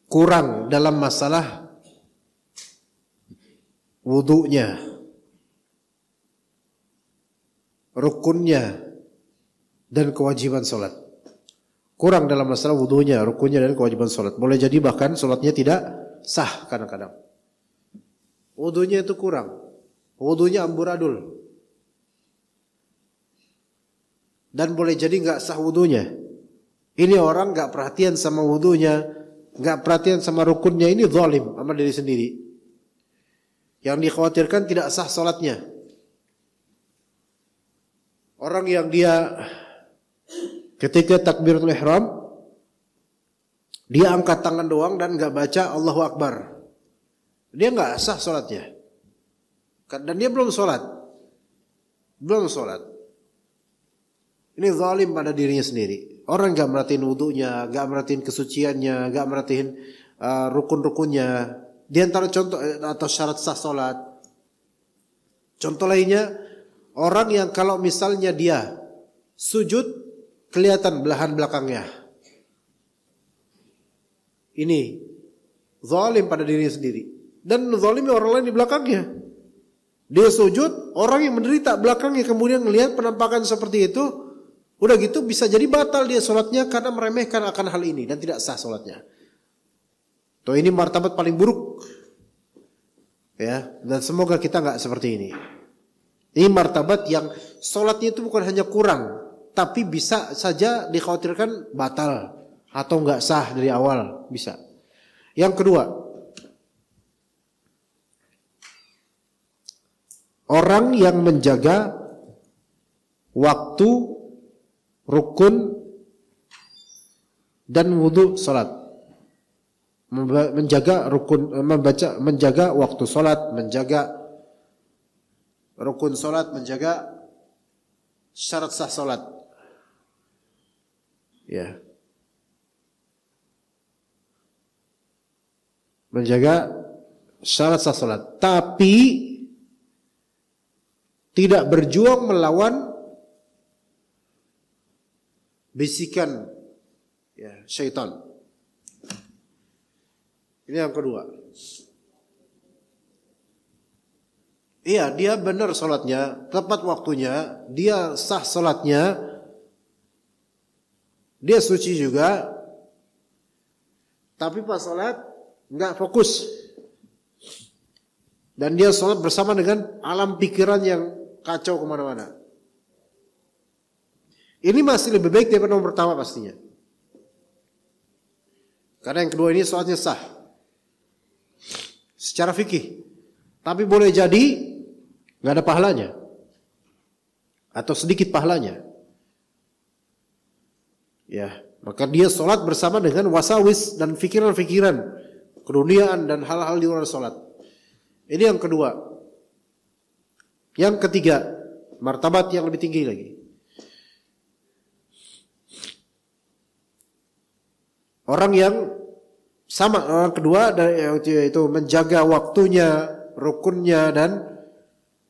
kurang dalam masalah wudunya, rukunnya, dan kewajiban sholat. Kurang dalam masalah wudunya, rukunnya, dan kewajiban sholat. Boleh jadi bahkan sholatnya tidak sah kadang-kadang. Wudunya itu kurang. Wudunya amburadul. Dan boleh jadi nggak sah wudunya. Ini orang nggak perhatian sama wudunya, nggak perhatian sama rukunnya, ini zalim sama diri sendiri. Yang dikhawatirkan tidak sah salatnya. Orang yang dia ketika takbiratul ihram dia angkat tangan doang dan nggak baca Allahu Akbar. Dia nggak sah sholatnya. Dan dia belum sholat. Belum sholat. Ini zalim pada dirinya sendiri. Orang nggak merhatiin wudunya, nggak merhatiin kesuciannya, nggak merhatiin rukun-rukunnya. Di antara contoh atau syarat sah sholat. Contoh lainnya, orang yang kalau misalnya dia sujud kelihatan belahan belakangnya. Ini zalim pada dirinya sendiri. Dan zalimi orang lain di belakangnya. Dia sujud, orang yang menderita belakangnya kemudian melihat penampakan seperti itu, udah gitu bisa jadi batal dia sholatnya karena meremehkan akan hal ini dan tidak sah sholatnya. Tuh ini martabat paling buruk. Ya, dan semoga kita nggak seperti ini. Ini martabat yang sholatnya itu bukan hanya kurang, tapi bisa saja dikhawatirkan batal atau nggak sah dari awal, bisa. Yang kedua, orang yang menjaga waktu rukun dan wudu salat. Menjaga rukun, menjaga waktu salat, menjaga rukun salat, menjaga syarat sah salat. Ya. Menjaga syarat sah salat, tapi tidak berjuang melawan bisikan ya, syaitan. Ini yang kedua. Iya, dia benar sholatnya, tepat waktunya, dia sah sholatnya, dia suci juga, tapi pas sholat nggak fokus, dan dia sholat bersama dengan alam pikiran yang kacau kemana-mana. Ini masih lebih baik daripada yang pertama pastinya, karena yang kedua ini sholatnya sah secara fikih, tapi boleh jadi nggak ada pahalanya atau sedikit pahalanya. Ya, maka dia sholat bersama dengan wasawis dan pikiran-pikiran keduniaan dan hal-hal di luar sholat. Ini yang kedua. Yang ketiga, martabat yang lebih tinggi lagi. Orang yang sama, orang kedua itu menjaga waktunya, rukunnya dan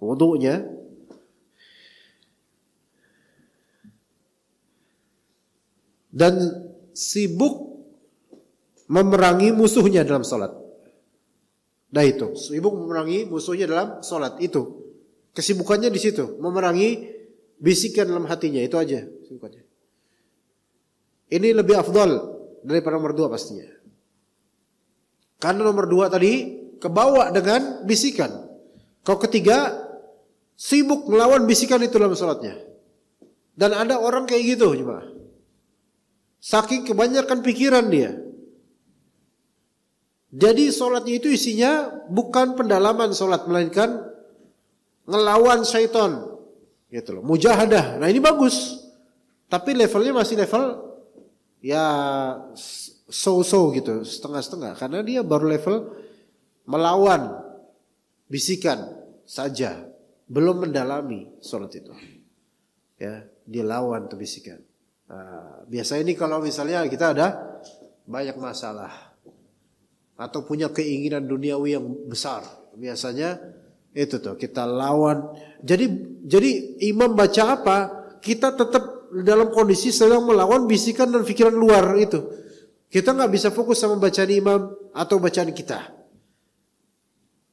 wudunya, dan sibuk memerangi musuhnya dalam sholat. Nah itu, sibuk memerangi musuhnya dalam sholat, itu kesibukannya di situ, memerangi bisikan dalam hatinya, itu aja kesibukannya. Ini lebih afdal daripada nomor 2 pastinya, karena nomor 2 tadi kebawa dengan bisikan. Kalau ketiga sibuk melawan bisikan itu dalam sholatnya. Dan ada orang kayak gitu cuma, saking kebanyakan pikiran dia. Jadi sholatnya itu isinya bukan pendalaman sholat, melainkan ngelawan syaitan, gitu loh, mujahadah. Nah ini bagus, tapi levelnya masih level ya so-so gitu, setengah-setengah, karena dia baru level melawan bisikan saja, belum mendalami sholat itu. Ya, dia lawan tuh bisikan. Nah, biasa ini kalau misalnya kita ada banyak masalah atau punya keinginan duniawi yang besar, biasanya itu tuh kita lawan. Jadi imam baca apa, kita tetap dalam kondisi sedang melawan bisikan dan pikiran luar itu. Kita nggak bisa fokus sama bacaan imam atau bacaan kita.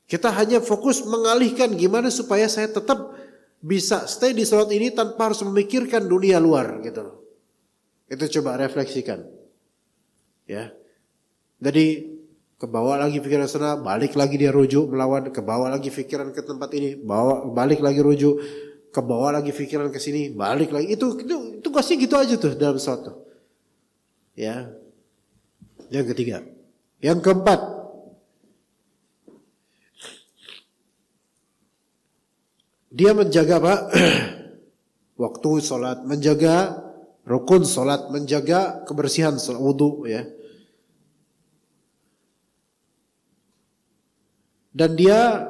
Kita hanya fokus mengalihkan gimana supaya saya tetap bisa stay di sholat ini tanpa harus memikirkan dunia luar, gitu. Itu coba refleksikan. Ya. Jadi kebawa lagi pikiran sana, balik lagi dia rujuk melawan, kebawa lagi pikiran ke tempat ini, balik lagi rujuk, kebawa lagi pikiran ke sini, balik lagi. Itu tugasnya gitu aja tuh dalam sholat tuh. Ya. Yang ketiga. Yang keempat, dia menjaga apa? Waktu sholat, menjaga rukun sholat, menjaga kebersihan sholat, wudu, ya. Dan dia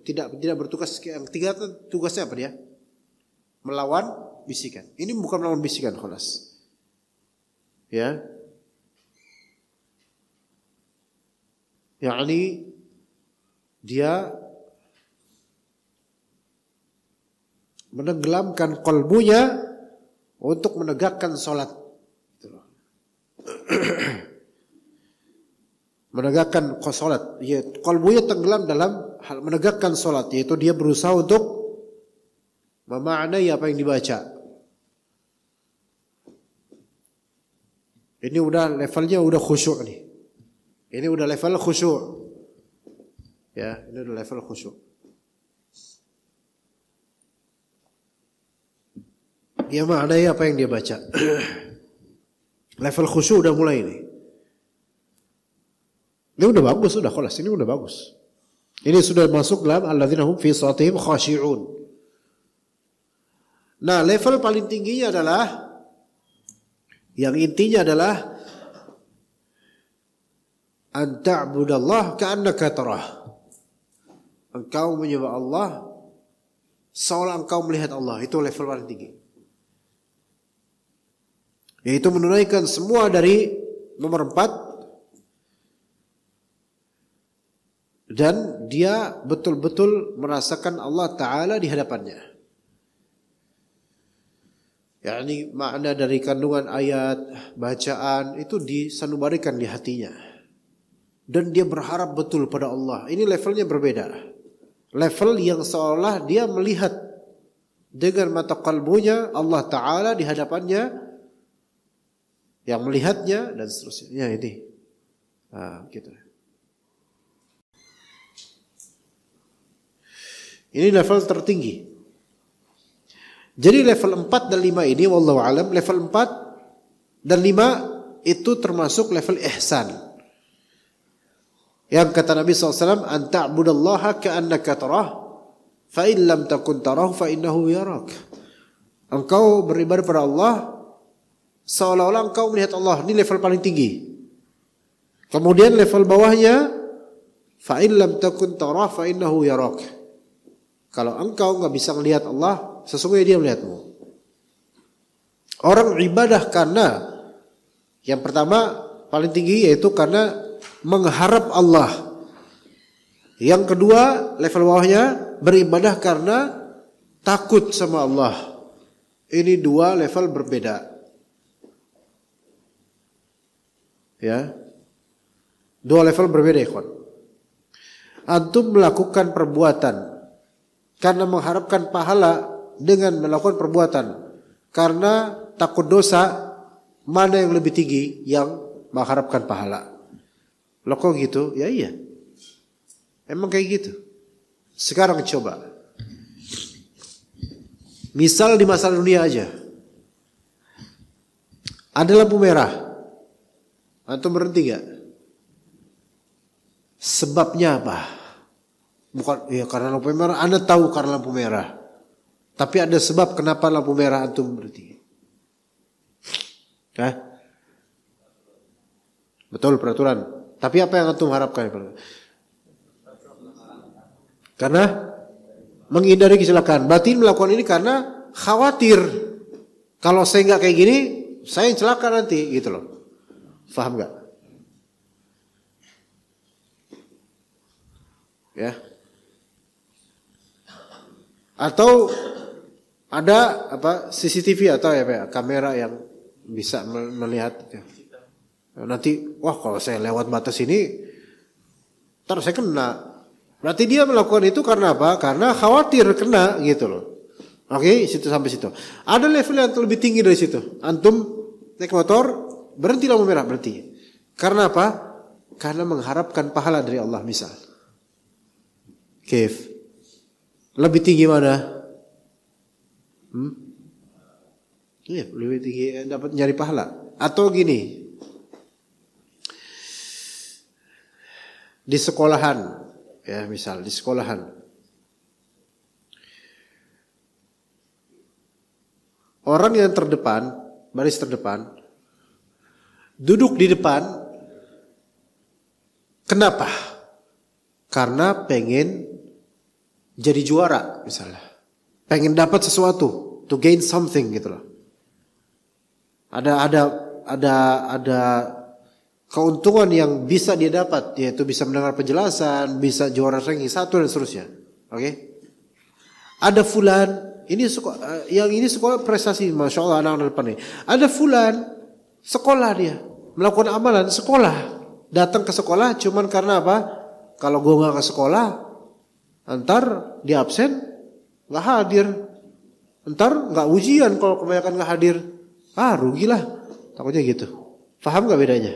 tidak bertugas. Yang tiga tugasnya apa dia? Melawan bisikan. Ini bukan melawan bisikan, khalas. Ya. Yakni dia menenggelamkan kolbunya untuk menegakkan sholat. Menegakkan sholat. Ya, kolbunya tenggelam dalam hal menegakkan sholat, yaitu dia berusaha untuk memaknai apa yang dibaca. Ini udah levelnya udah khusyuk nih. Ini udah level khusyuk. Ya, ini udah level khusyuk. Dia maknai apa yang dia baca. Level khusyuk udah mulai ini. Ini udah bagus, udah khalas, ini udah bagus. Ini sudah masuk dalam alladzina hum fi shalatihim khashi'un. Nah, level paling tingginya adalah, yang intinya adalah an ta'budallah ka'annaka tarah. Engkau menyembah Allah seolah engkau melihat Allah. Itu level paling tinggi. Yaitu menunaikan semua dari nomor 4. Dan dia betul-betul merasakan Allah Ta'ala di hadapannya. yakni makna dari kandungan ayat, bacaan itu disanubarikan di hatinya. Dan dia berharap betul pada Allah. Ini levelnya berbeda. Level yang seolah dia melihat dengan mata kalbunya Allah Ta'ala di hadapannya, yang melihatnya dan seterusnya. Ya ini. Gitu. Ini level tertinggi. Jadi level 4 dan 5 ini wallahu alam, level 4 dan 5 itu termasuk level ihsan. Yang kata Nabi SAW, an ta'budallaha ka'annaka tarah, fa in lam takun tarahu fa innahu yarak. Engkau beribadah pada Allah seolah-olah engkau melihat Allah. Ini level paling tinggi. Kemudian level bawahnya, fa in lam takun tarah fa innahu yarak. Kalau engkau enggak bisa melihat Allah, sesungguhnya dia melihatmu. Orang ibadah karena yang pertama paling tinggi yaitu karena mengharap Allah. Yang kedua level bawahnya beribadah karena takut sama Allah. Ini dua level berbeda. Ya. Dua level berbeda, ikhwan. Antum melakukan perbuatan karena mengharapkan pahala dengan melakukan perbuatan karena takut dosa, mana yang lebih tinggi? Yang mengharapkan pahala. Loh kok gitu? Ya iya. Emang kayak gitu. Sekarang coba. Misal di masalah dunia aja. Ada lampu merah. Antum berhenti gak? Sebabnya apa? Bukan ya karena lampu merah, Anda tahu karena lampu merah. Tapi ada sebab kenapa lampu merah antum berhenti. Betul, peraturan. Tapi apa yang antum harapkan? Karena menghindari kecelakaan. Berarti melakukan ini karena khawatir. Kalau saya nggak kayak gini, saya yang celaka nanti, gitu loh. Faham nggak? Ya. Atau ada CCTV atau kamera yang bisa melihat ya. Nanti kalau saya lewat batas ini ntar saya kena. Berarti dia melakukan itu karena apa? Karena khawatir kena gitu loh. Oke, situ sampai situ. Ada level yang lebih tinggi dari situ. Antum naik motor berhenti lampu merah, berhenti. Karena apa? Karena mengharapkan pahala dari Allah misal. Kif. Lebih tinggi mana? Iya, lebih tinggi dapat nyari pahala. Atau gini, di sekolahan, ya misal di sekolahan, orang yang terdepan, baris terdepan, duduk di depan, kenapa? Karena pengen jadi juara misalnya. Pengen dapat sesuatu, to gain something gitu loh. Ada keuntungan yang bisa dia dapat, yaitu bisa mendengar penjelasan, bisa juara ranking 1 dan seterusnya. Oke? Ada fulan, ini sekolah prestasi, masya Allah anak-anak depan ini. Ada fulan, sekolah dia, melakukan amalan sekolah, datang ke sekolah cuman karena apa? Kalau gue nggak ke sekolah, ntar di absen, nggak hadir, ntar nggak ujian kalau kebanyakan nggak hadir, rugilah, takutnya gitu. Paham nggak bedanya?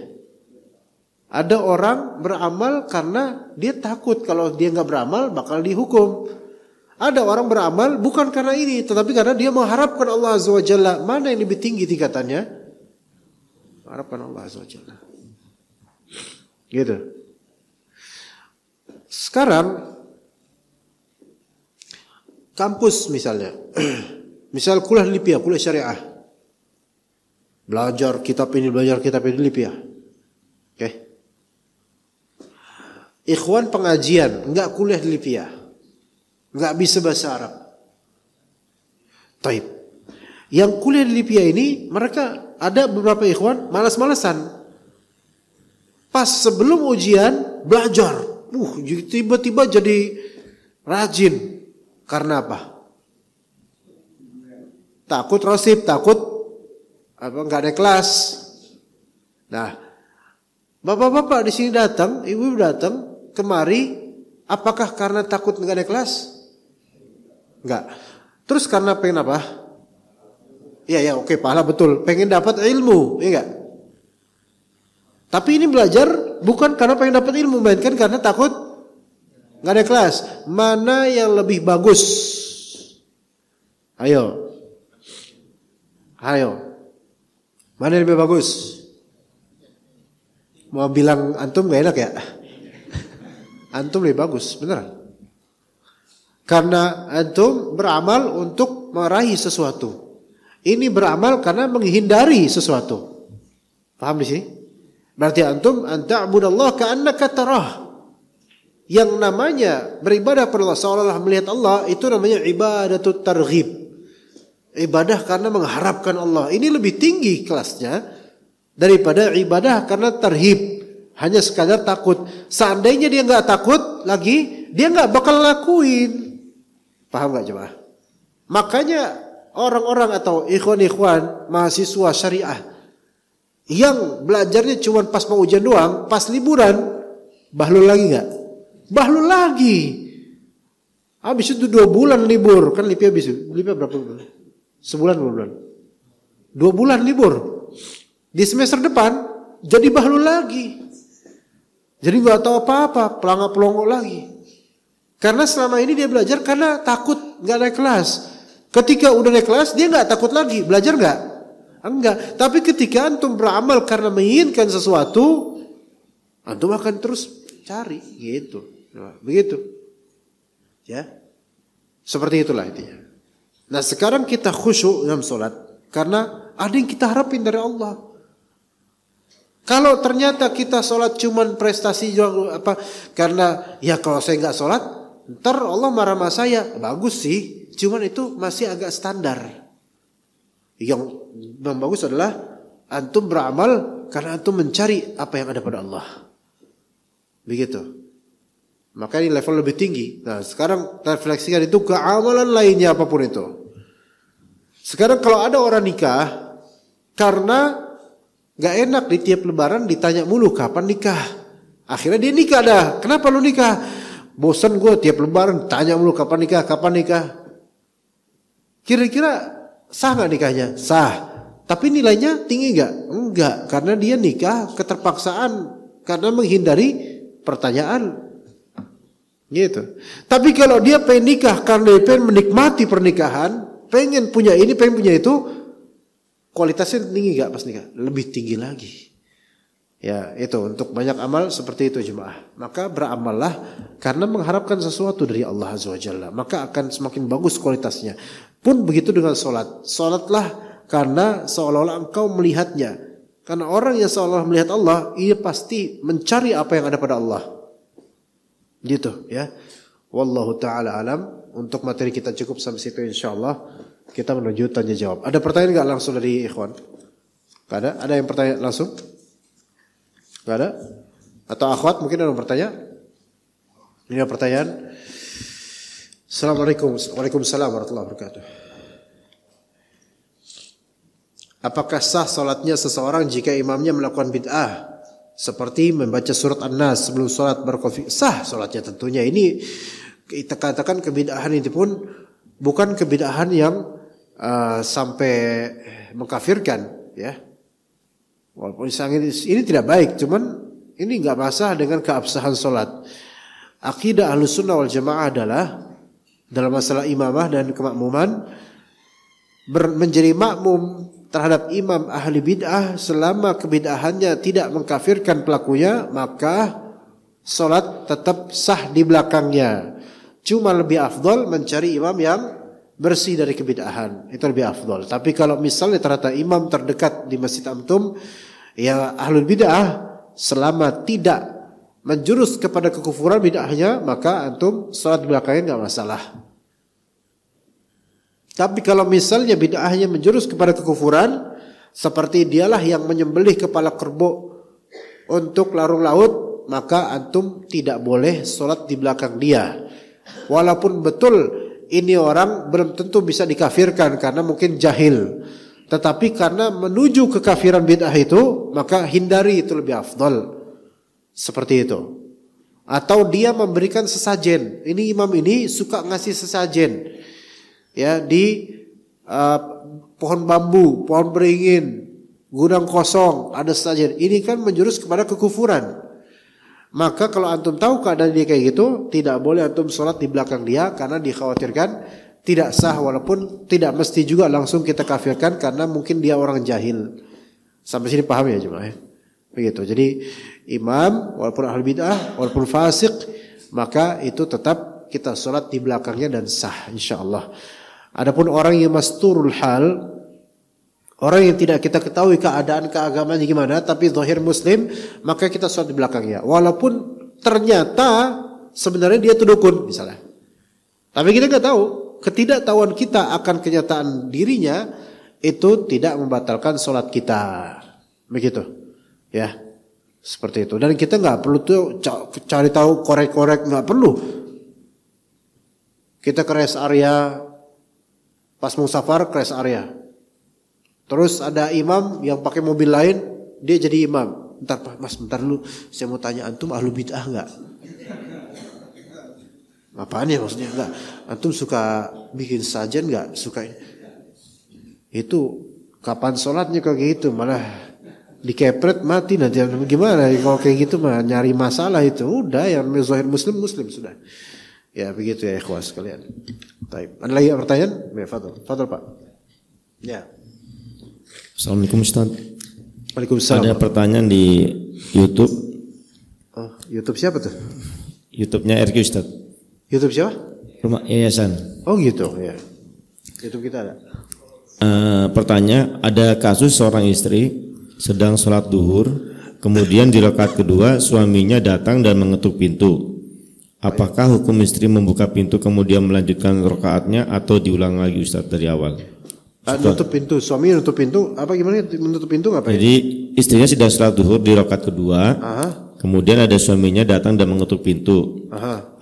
Ada orang beramal karena dia takut kalau dia nggak beramal bakal dihukum. Ada orang beramal bukan karena ini, tetapi karena dia mengharapkan Allah Azza wa Jalla. Mana yang lebih tinggi tingkatannya? Mengharapkan Allah Azza wa Jalla. Gitu. Sekarang kampus misalnya, misal kuliah di Lipia, kuliah syariah, belajar kitab ini di Lipia, oke? Ikhwan pengajian enggak kuliah di Lipia, enggak bisa bahasa Arab. Taib. Yang kuliah di Lipia ini mereka ada beberapa ikhwan malas-malasan. Pas sebelum ujian belajar, tiba-tiba jadi rajin. Karena apa? takut rosip, takut nggak ada kelas. Nah, bapak-bapak di sini datang, ibu datang kemari, apakah karena takut nggak ada kelas? Enggak. Terus karena pengen apa? Iya, oke, pahala betul. Pengen dapat ilmu, iya enggak? Tapi ini belajar bukan karena pengen dapat ilmu, melainkan karena takut nggak ada kelas. Mana yang lebih bagus? Ayo. Mana yang lebih bagus? Mau bilang antum gak enak ya? Antum lebih bagus, beneran. Karena antum beramal untuk meraih sesuatu. Ini beramal karena menghindari sesuatu. Paham di sini? Berarti antum anta'budallah ka'annaka tarah. Yang namanya beribadah kepada Allah seolah-olah melihat Allah, itu namanya ibadatut targhib. Ibadah karena mengharapkan Allah. Ini lebih tinggi kelasnya daripada ibadah karena tarhib, hanya sekadar takut. Seandainya dia nggak takut lagi, dia nggak bakal lakuin. Paham nggak coba? Makanya orang-orang atau ikhwan-ikhwan mahasiswa syariah yang belajarnya cuma pas mau ujian doang, pas liburan bahlul lagi nggak? Bahlul lagi. Habis itu 2 bulan libur, kan LIPI habis. LIPI berapa bulan? Sebulan 2 bulan. 2 bulan libur. Di semester depan jadi bahlul lagi. Jadi nggak tahu apa-apa, pelangak-pelongo lagi. Karena selama ini dia belajar karena takut nggak naik kelas. Ketika udah naik kelas dia nggak takut lagi, belajar nggak? Enggak. Tapi ketika antum beramal karena menginginkan sesuatu, antum akan terus cari, gitu. Nah, begitu, ya. Seperti itulah intinya. Nah sekarang kita khusyuk dalam sholat karena ada yang kita harapin dari Allah. Kalau ternyata kita sholat cuman prestasi apa? Karena ya kalau saya nggak sholat, ntar Allah marah sama saya. Bagus sih, cuman itu masih agak standar. Yang bagus adalah antum beramal karena antum mencari apa yang ada pada Allah. Begitu. Maka ini level lebih tinggi. Nah sekarang refleksikan itu ke amalan lainnya apapun itu. Sekarang kalau ada orang nikah karena gak enak di tiap lebaran ditanya mulu kapan nikah. Akhirnya dia nikah dah. Kenapa lu nikah? Bosan gue tiap lebaran tanya mulu kapan nikah. Kira-kira sah gak nikahnya? Sah. Tapi nilainya tinggi gak? Enggak. Karena dia nikah keterpaksaan. Karena menghindari pertanyaan. Gitu. Tapi kalau dia pengen nikah karena dia pengen menikmati pernikahan, pengen punya ini, pengen punya itu, kualitasnya tinggi gak pas nikah? Lebih tinggi lagi. Ya itu untuk banyak amal seperti itu jemaah. Maka beramallah karena mengharapkan sesuatu dari Allah Azza wa Jalla. Maka akan semakin bagus kualitasnya. Pun begitu dengan sholat. Sholatlah karena seolah-olah engkau melihatnya. Karena orang yang seolah-olah melihat Allah, ia pasti mencari apa yang ada pada Allah. Gitu ya. Wallahu ta'ala alam. Untuk materi kita cukup sampai situ insyaAllah. Kita menuju tanya jawab. Ada pertanyaan enggak langsung dari ikhwan? Enggak ada? Ada yang pertanyaan langsung? Enggak ada? Atau akhwat mungkin ada yang bertanya? Ini ada pertanyaan. Assalamualaikum. Waalaikumsalam warahmatullahi wabarakatuh. Apakah sah salatnya seseorang jika imamnya melakukan bid'ah? Seperti membaca surat An-Nas sebelum salat berkonflik. Sah salatnya tentunya. Ini kita katakan kebid'ahan itu pun bukan kebid'ahan yang sampai mengkafirkan, ya. Walaupun ini tidak baik, cuman ini nggak masalah dengan keabsahan solat. Akidah Ahlussunnah wal Jamaah adalah dalam masalah imamah dan kemakmuman menjadi makmum terhadap imam ahli bid'ah selama kebid'ahannya tidak mengkafirkan pelakunya, maka solat tetap sah di belakangnya. Cuma lebih afdol mencari imam yang bersih dari kebid'ahan. Itu lebih afdol. Tapi kalau misalnya ternyata imam terdekat di masjid antum ya ahlul bid'ah, selama tidak menjurus kepada kekufuran bid'ahnya, maka antum salat di belakangnya enggak masalah. Tapi kalau misalnya bid'ahnya menjurus kepada kekufuran, seperti dialah yang menyembelih kepala kerbau untuk larung laut, maka antum tidak boleh salat di belakang dia. Walaupun betul Ini orang belum tentu bisa dikafirkan karena mungkin jahil. Tetapi karena menuju kekafiran bid'ah itu, maka hindari, itu lebih afdal. Seperti itu. Atau dia memberikan sesajen. Ini imam ini suka ngasih sesajen. Ya, di pohon bambu, pohon beringin, gudang kosong, ada sesajen. Ini kan menjurus kepada kekufuran. Maka kalau antum tahu keadaan dia kayak gitu, tidak boleh antum sholat di belakang dia karena dikhawatirkan tidak sah, walaupun tidak mesti juga langsung kita kafirkan karena mungkin dia orang jahil. Sampai sini paham ya jemaah? Begitu. Jadi imam walaupun ahli bid'ah, walaupun fasik, maka itu tetap kita sholat di belakangnya dan sah insyaallah. Adapun orang yang masturul hal, orang yang tidak kita ketahui keadaan keagamaannya gimana, tapi zahir muslim, maka kita sholat di belakangnya. Walaupun ternyata sebenarnya dia itu dukun misalnya. Tapi kita nggak tahu. Ketidaktahuan kita akan kenyataan dirinya itu tidak membatalkan sholat kita. Begitu. Ya. Seperti itu. Dan kita nggak perlu tuh cari tahu korek-korek, nggak perlu. Kita ke rest area, pas mau safar ke rest area. Terus ada imam yang pakai mobil lain, dia jadi imam. Bentar Pak, Mas, bentar dulu. Saya mau tanya, antum ahlu bid'ah enggak? Apaan ya maksudnya? Enggak. Antum suka bikin sajen enggak? Suka. Itu kapan sholatnya kalau kayak gitu? Malah dikepret mati nanti. Gimana kalau kayak gitu mah nyari masalah itu. Udah yang zahir muslim sudah. Ya begitu ya ikhwas sekalian. Baik. Ada lagi pertanyaan? Ya, Fadol Pak. Ya. Assalamualaikum Ustaz. Waalaikumsalam. Ada pertanyaan di YouTube. Oh, YouTube siapa tuh? YouTube-nya RQ Ustaz. YouTube siapa? Rumah Yayasan. Oh gitu ya. YouTube kita ada. Pertanyaan, ada kasus seorang istri sedang sholat duhur, kemudian di rakaat kedua suaminya datang dan mengetuk pintu. Apakah hukum istri membuka pintu kemudian melanjutkan rakaatnya atau diulang lagi Ustaz dari awal? Nutup pintu, suami nutup pintu, apa gimana menutup pintu ngapain? Jadi istrinya sedang sholat duhur di rakaat kedua, kemudian ada suaminya datang dan mengetuk pintu.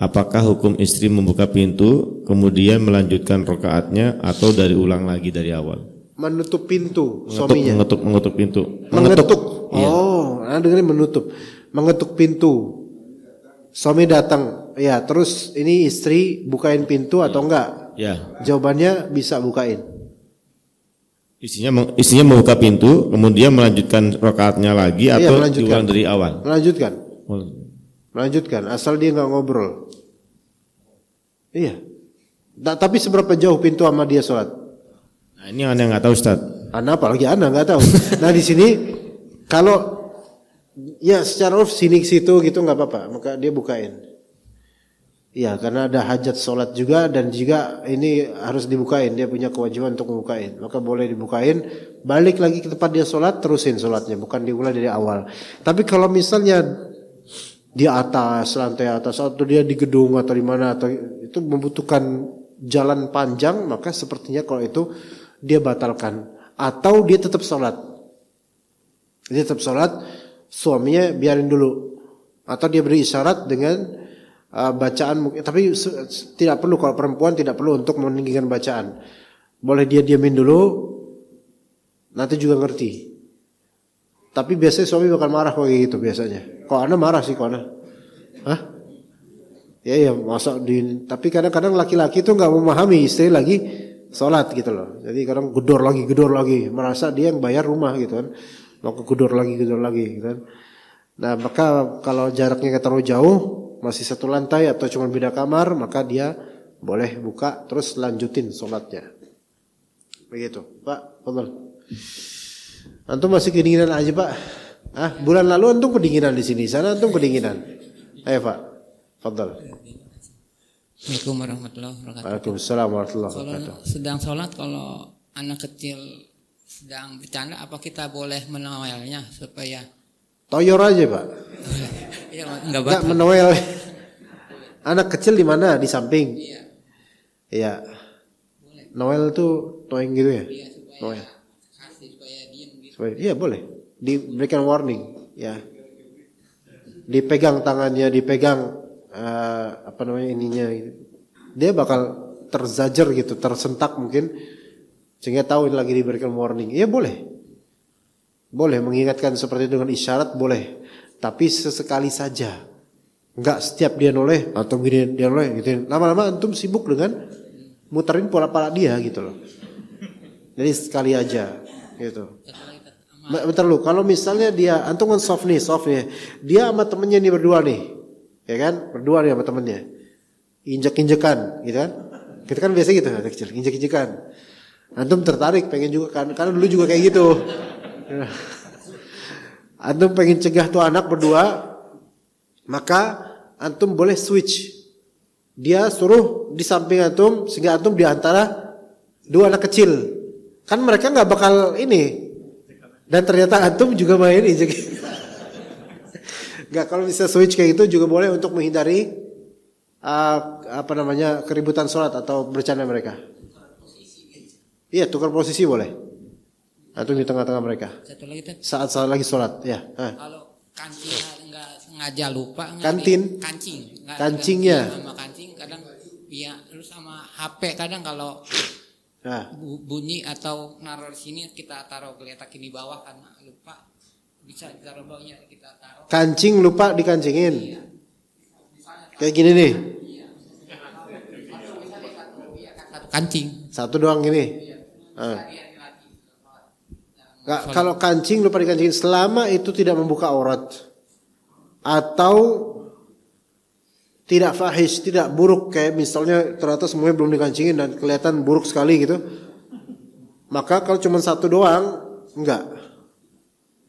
Apakah hukum istri membuka pintu kemudian melanjutkan rakaatnya atau dari ulang lagi dari awal? Menutup pintu, suaminya. Mengetuk pintu. Mengetuk. Iya. Oh, Anda dengerin menutup. Mengetuk pintu. Suami datang, ya. Terus ini istri bukain pintu atau enggak? Ya. Jawabannya bisa bukain. Istrinya membuka pintu, kemudian melanjutkan rakaatnya lagi atau diulang dari awal? Melanjutkan, asal dia nggak ngobrol. Iya. Tapi seberapa jauh pintu sama dia sholat? Nah, ini Anda nggak tahu Ustaz. Anda apalagi Anda nggak tahu. Nah di sini kalau ya secara sini situ gitu nggak apa-apa, maka dia bukain. Iya, karena ada hajat sholat juga dan juga ini harus dibukain. Dia punya kewajiban untuk membukain. Maka boleh dibukain, balik lagi ke tempat dia sholat, terusin sholatnya. Bukan dimulai dari awal. Tapi kalau misalnya di atas, lantai atas, atau dia di gedung atau di mana, atau itu membutuhkan jalan panjang, maka sepertinya kalau itu dia batalkan. Atau dia tetap sholat. Dia tetap sholat, suaminya biarin dulu. Atau dia beri isyarat dengan bacaan, tapi tidak perlu, kalau perempuan tidak perlu untuk meninggikan bacaan. Boleh dia diamin dulu, nanti juga ngerti. Tapi biasanya suami bakal marah kalau kayak gitu biasanya. Kok Anda marah sih kok Anda? Hah? Ya masa tapi kadang-kadang laki-laki itu nggak memahami istri lagi sholat gitu loh. Jadi kadang gedor lagi, merasa dia yang bayar rumah gitu kan. Mau gedor lagi gitu kan. Nah maka kalau jaraknya terlalu jauh, masih satu lantai atau cuma beda kamar, maka dia boleh buka terus lanjutin sholatnya. Begitu, Pak. Fadhal. Antum masih kedinginan aja, Pak. Bulan lalu antum kedinginan di sini, sana antum kedinginan. Ayo, Pak. Fadhal. Assalamualaikum warahmatullahi wabarakatuh. Waalaikumsalam warahmatullahi wabarakatuh. Kalau sedang sholat, kalau anak kecil sedang bercanda, apa kita boleh menawelnya supaya toyor aja, Pak. ya, enggak menawel. Anak kecil di mana? Di samping. Iya. Noel tuh toeng gitu ya? Iya, Noel. supaya diem gitu. Iya boleh. Diberikan warning, ya. Dipegang tangannya, dipegang ininya. Dia bakal terzajar gitu, tersentak mungkin, sehingga tahu ini lagi diberikan warning. Ya boleh. Boleh mengingatkan seperti itu dengan isyarat, boleh. Tapi sesekali saja. Enggak setiap dia noleh atau gini dia noleh gitu. Lama-lama antum sibuk dengan muterin pola-pola dia gitu loh. Jadi sekali aja gitu. Bentar lu, kalau misalnya dia antum kan soft nih. Dia sama temennya nih berdua nih. Ya kan? Berdua nih sama temennya. Injek-injekan gitu kan. Kita kan biasa gitu anak kecil, injek-injekan. Antum tertarik pengen juga kan, karena dulu juga kayak gitu. Antum pengen cegah tuh anak berdua, maka antum boleh switch. Dia suruh di samping antum, sehingga antum di antara dua anak kecil. Kan mereka nggak bakal ini. Dan ternyata antum juga main injek. Nggak, kalau bisa switch kayak gitu juga boleh untuk menghindari keributan sholat atau bercanda mereka. Iya, tukar posisi boleh. Atau di tengah-tengah mereka. Satu lagi tuh. Saat lagi sholat, ya. Kalau kancing nggak sengaja lupa. Kancingnya. Sama kancing kadang, ya, terus sama HP kadang kalau bunyi atau naruh di sini kita taruh geletak di bawah karena lupa, bisa ditaruh bawahnya kita taruh. Kancing lupa dikancingin. Iya. Kayak gini nih. Satu kancing. Satu doang gini. Nggak, kalau kancing lupa dikancingin, selama itu tidak membuka aurat atau tidak fahish, tidak buruk, kayak misalnya ternyata semuanya belum dikancingin dan kelihatan buruk sekali gitu, maka kalau cuma satu doang, enggak,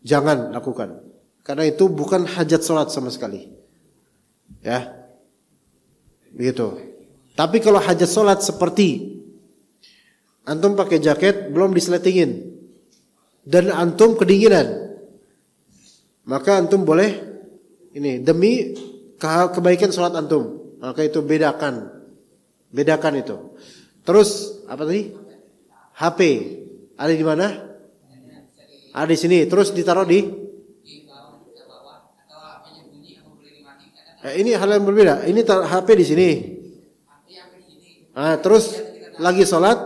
jangan lakukan, karena itu bukan hajat sholat sama sekali, ya, begitu. Tapi kalau hajat sholat seperti antum pakai jaket belum diseletingin dan antum kedinginan, maka antum boleh ini demi kebaikan sholat antum, maka itu bedakan itu. Terus apa tadi? HP ada di mana? Ada di sini. Terus ditaruh di ini hal yang berbeda. Ini HP di sini. Terus lagi sholat.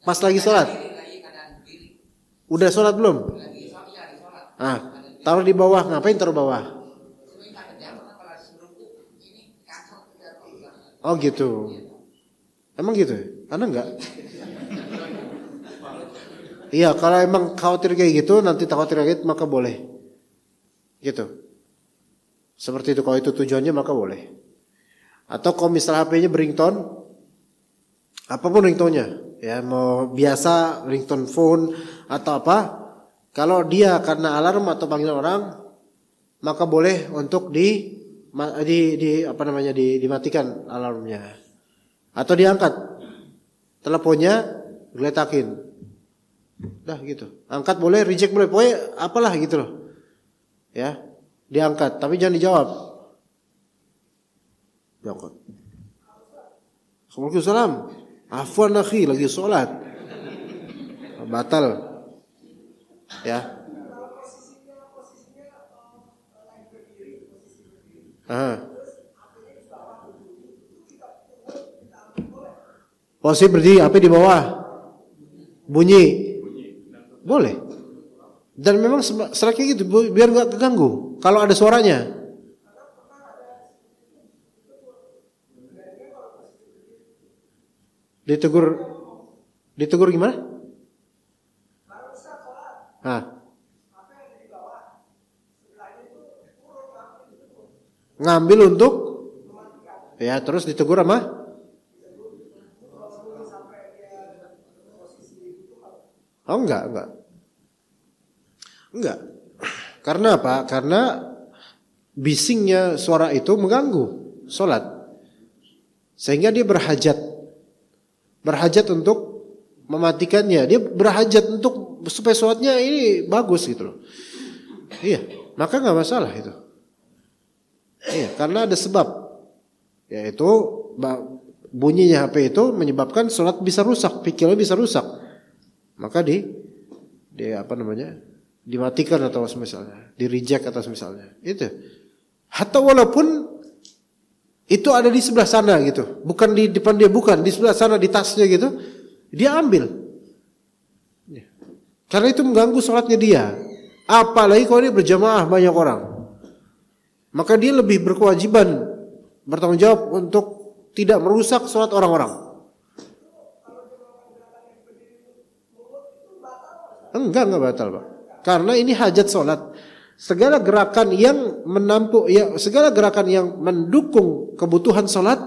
Pas lagi sholat. Udah sholat belum? Taruh di bawah. Ngapain taruh bawah? Oh gitu. Emang gitu? Anda enggak? Iya, kalau emang khawatir kayak gitu, nanti khawatir kayak gitu, maka boleh. Gitu. Seperti itu, kalau itu tujuannya maka boleh. Atau kalau misalnya HP-nya beringtone, apapun ringtone-nya, ya mau biasa ringtone phone atau apa, kalau dia karena alarm atau panggilan orang, maka boleh untuk dimatikan alarmnya. Atau diangkat teleponnya, geletakin. Dah gitu. Angkat boleh, reject boleh, pokoknya apalah gitu loh. Ya, diangkat, tapi jangan dijawab. Diangkat. Waalaikumsalam. Afwan akhi, lagi sholat. Batal. Ya. Posisi berdiri, HP di bawah. Bunyi. Boleh. Dan memang seraknya gitu, biar nggak keganggu. Kalau ada suaranya. Ditegur gimana? Ngambil untuk, ya terus ditegur sama? Oh enggak. Karena apa? Karena bisingnya suara itu mengganggu sholat, sehingga dia berhajat untuk mematikannya. Dia berhajat untuk supaya sholatnya ini bagus gitu loh. Iya, maka nggak masalah itu. Iya, karena ada sebab, yaitu bunyinya HP itu menyebabkan sholat bisa rusak, pikirnya bisa rusak. Maka dimatikan atau semisalnya, di reject atau semisalnya. Itu. Hatta walaupun itu ada di sebelah sana gitu, bukan di depan dia, bukan di sebelah sana di tasnya gitu, dia ambil. Karena itu mengganggu sholatnya dia. Apalagi kalau dia berjamaah banyak orang, maka dia lebih berkewajiban bertanggung jawab untuk tidak merusak sholat orang-orang. Enggak batal, Pak. Karena ini hajat sholat. Segala gerakan yang menampung, ya, segala gerakan yang mendukung kebutuhan sholat,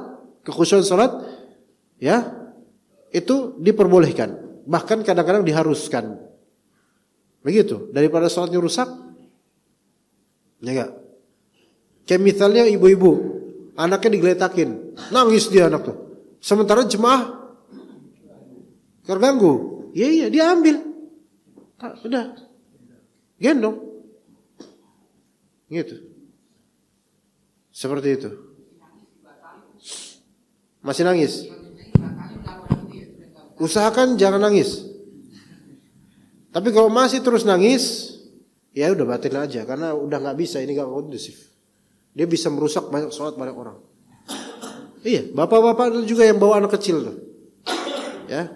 kekhusyuan sholat, ya, itu diperbolehkan. Bahkan kadang-kadang diharuskan. Begitu. Daripada sholatnya rusak, ya enggak. Kayak misalnya ibu-ibu, anaknya digeletakin, nangis dia anak tuh. Sementara jemaah terganggu, iya dia ambil, udah, gendong. Gitu. Seperti itu. Masih nangis? Usahakan jangan nangis. Tapi kalau masih terus nangis, ya udah batin aja, karena udah nggak bisa, ini nggak kondusif. Dia bisa merusak banyak sholat banyak orang. Iya, bapak-bapak juga yang bawa anak kecil tuh, ya,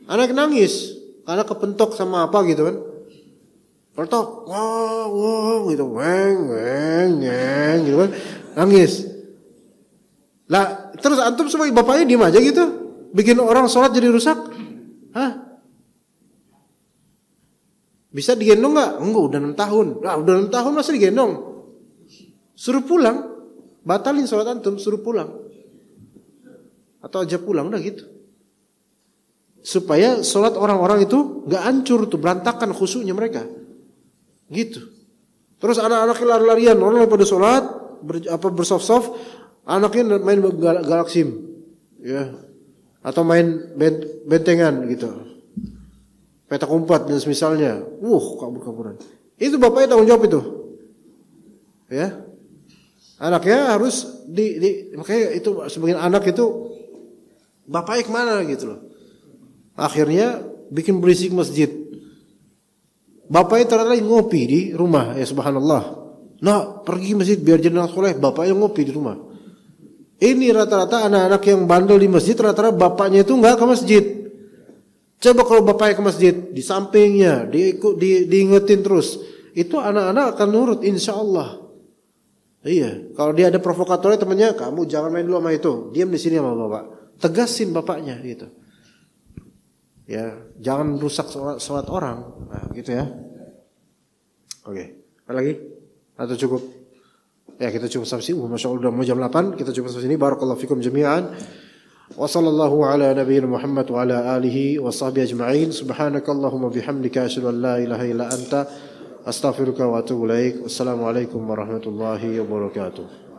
anak nangis karena kepentok sama apa gitu kan. Pertok, wow, gitu, weng, gitu kan, nangis. Lah, terus antum sebagai bapaknya diem aja gitu, bikin orang sholat jadi rusak, hah? Bisa digendong nggak? Enggak, udah 6 tahun. Lah, udah 6 tahun masih digendong. Suruh pulang, batalin sholat antum, suruh pulang, atau aja pulang, udah gitu. Supaya sholat orang-orang itu nggak hancur tuh, berantakan khusyuknya mereka. Gitu. Terus anak-anaknya lari-larian, orang pada sholat, bersoft-soft, anaknya main galaksim, ya, atau main bentengan gitu, petak umpet dan semisalnya, kabur-kaburan. Itu bapaknya tanggung jawab itu, ya. Anaknya harus makanya itu sebagian anak itu bapaknya kemana gitu loh. Akhirnya bikin berisik masjid. Bapaknya ternyata ngopi di rumah, ya subhanallah. Nah, pergi masjid biar jadi anak soleh, bapaknya ngopi di rumah. Ini rata-rata anak-anak yang bandel di masjid, rata-rata bapaknya itu nggak ke masjid. Coba kalau bapaknya ke masjid, di sampingnya, diingetin terus, itu anak-anak akan nurut, insya Allah. Iya, kalau dia ada provokatornya temannya, kamu jangan main dulu sama itu, diam di sini sama bapak. Tegasin bapaknya gitu. Ya, jangan rusak sholat orang, nah, gitu ya. Oke, ada lagi? Atau cukup? Ya, kita cukup sampai sini. Masya Allah udah mau jam 8, kita cukup sampai sini. Barakallahu fikum jami'an. Wa sallallahu ala nabiyyina Muhammad wa ala alihi wa sahbihi ajma'in. Subhanakallahumma bihamdika asyhadu an la ilaha illa anta astaghfiruka wa atubu ilaik. Wassalamualaikum warahmatullahi wabarakatuh.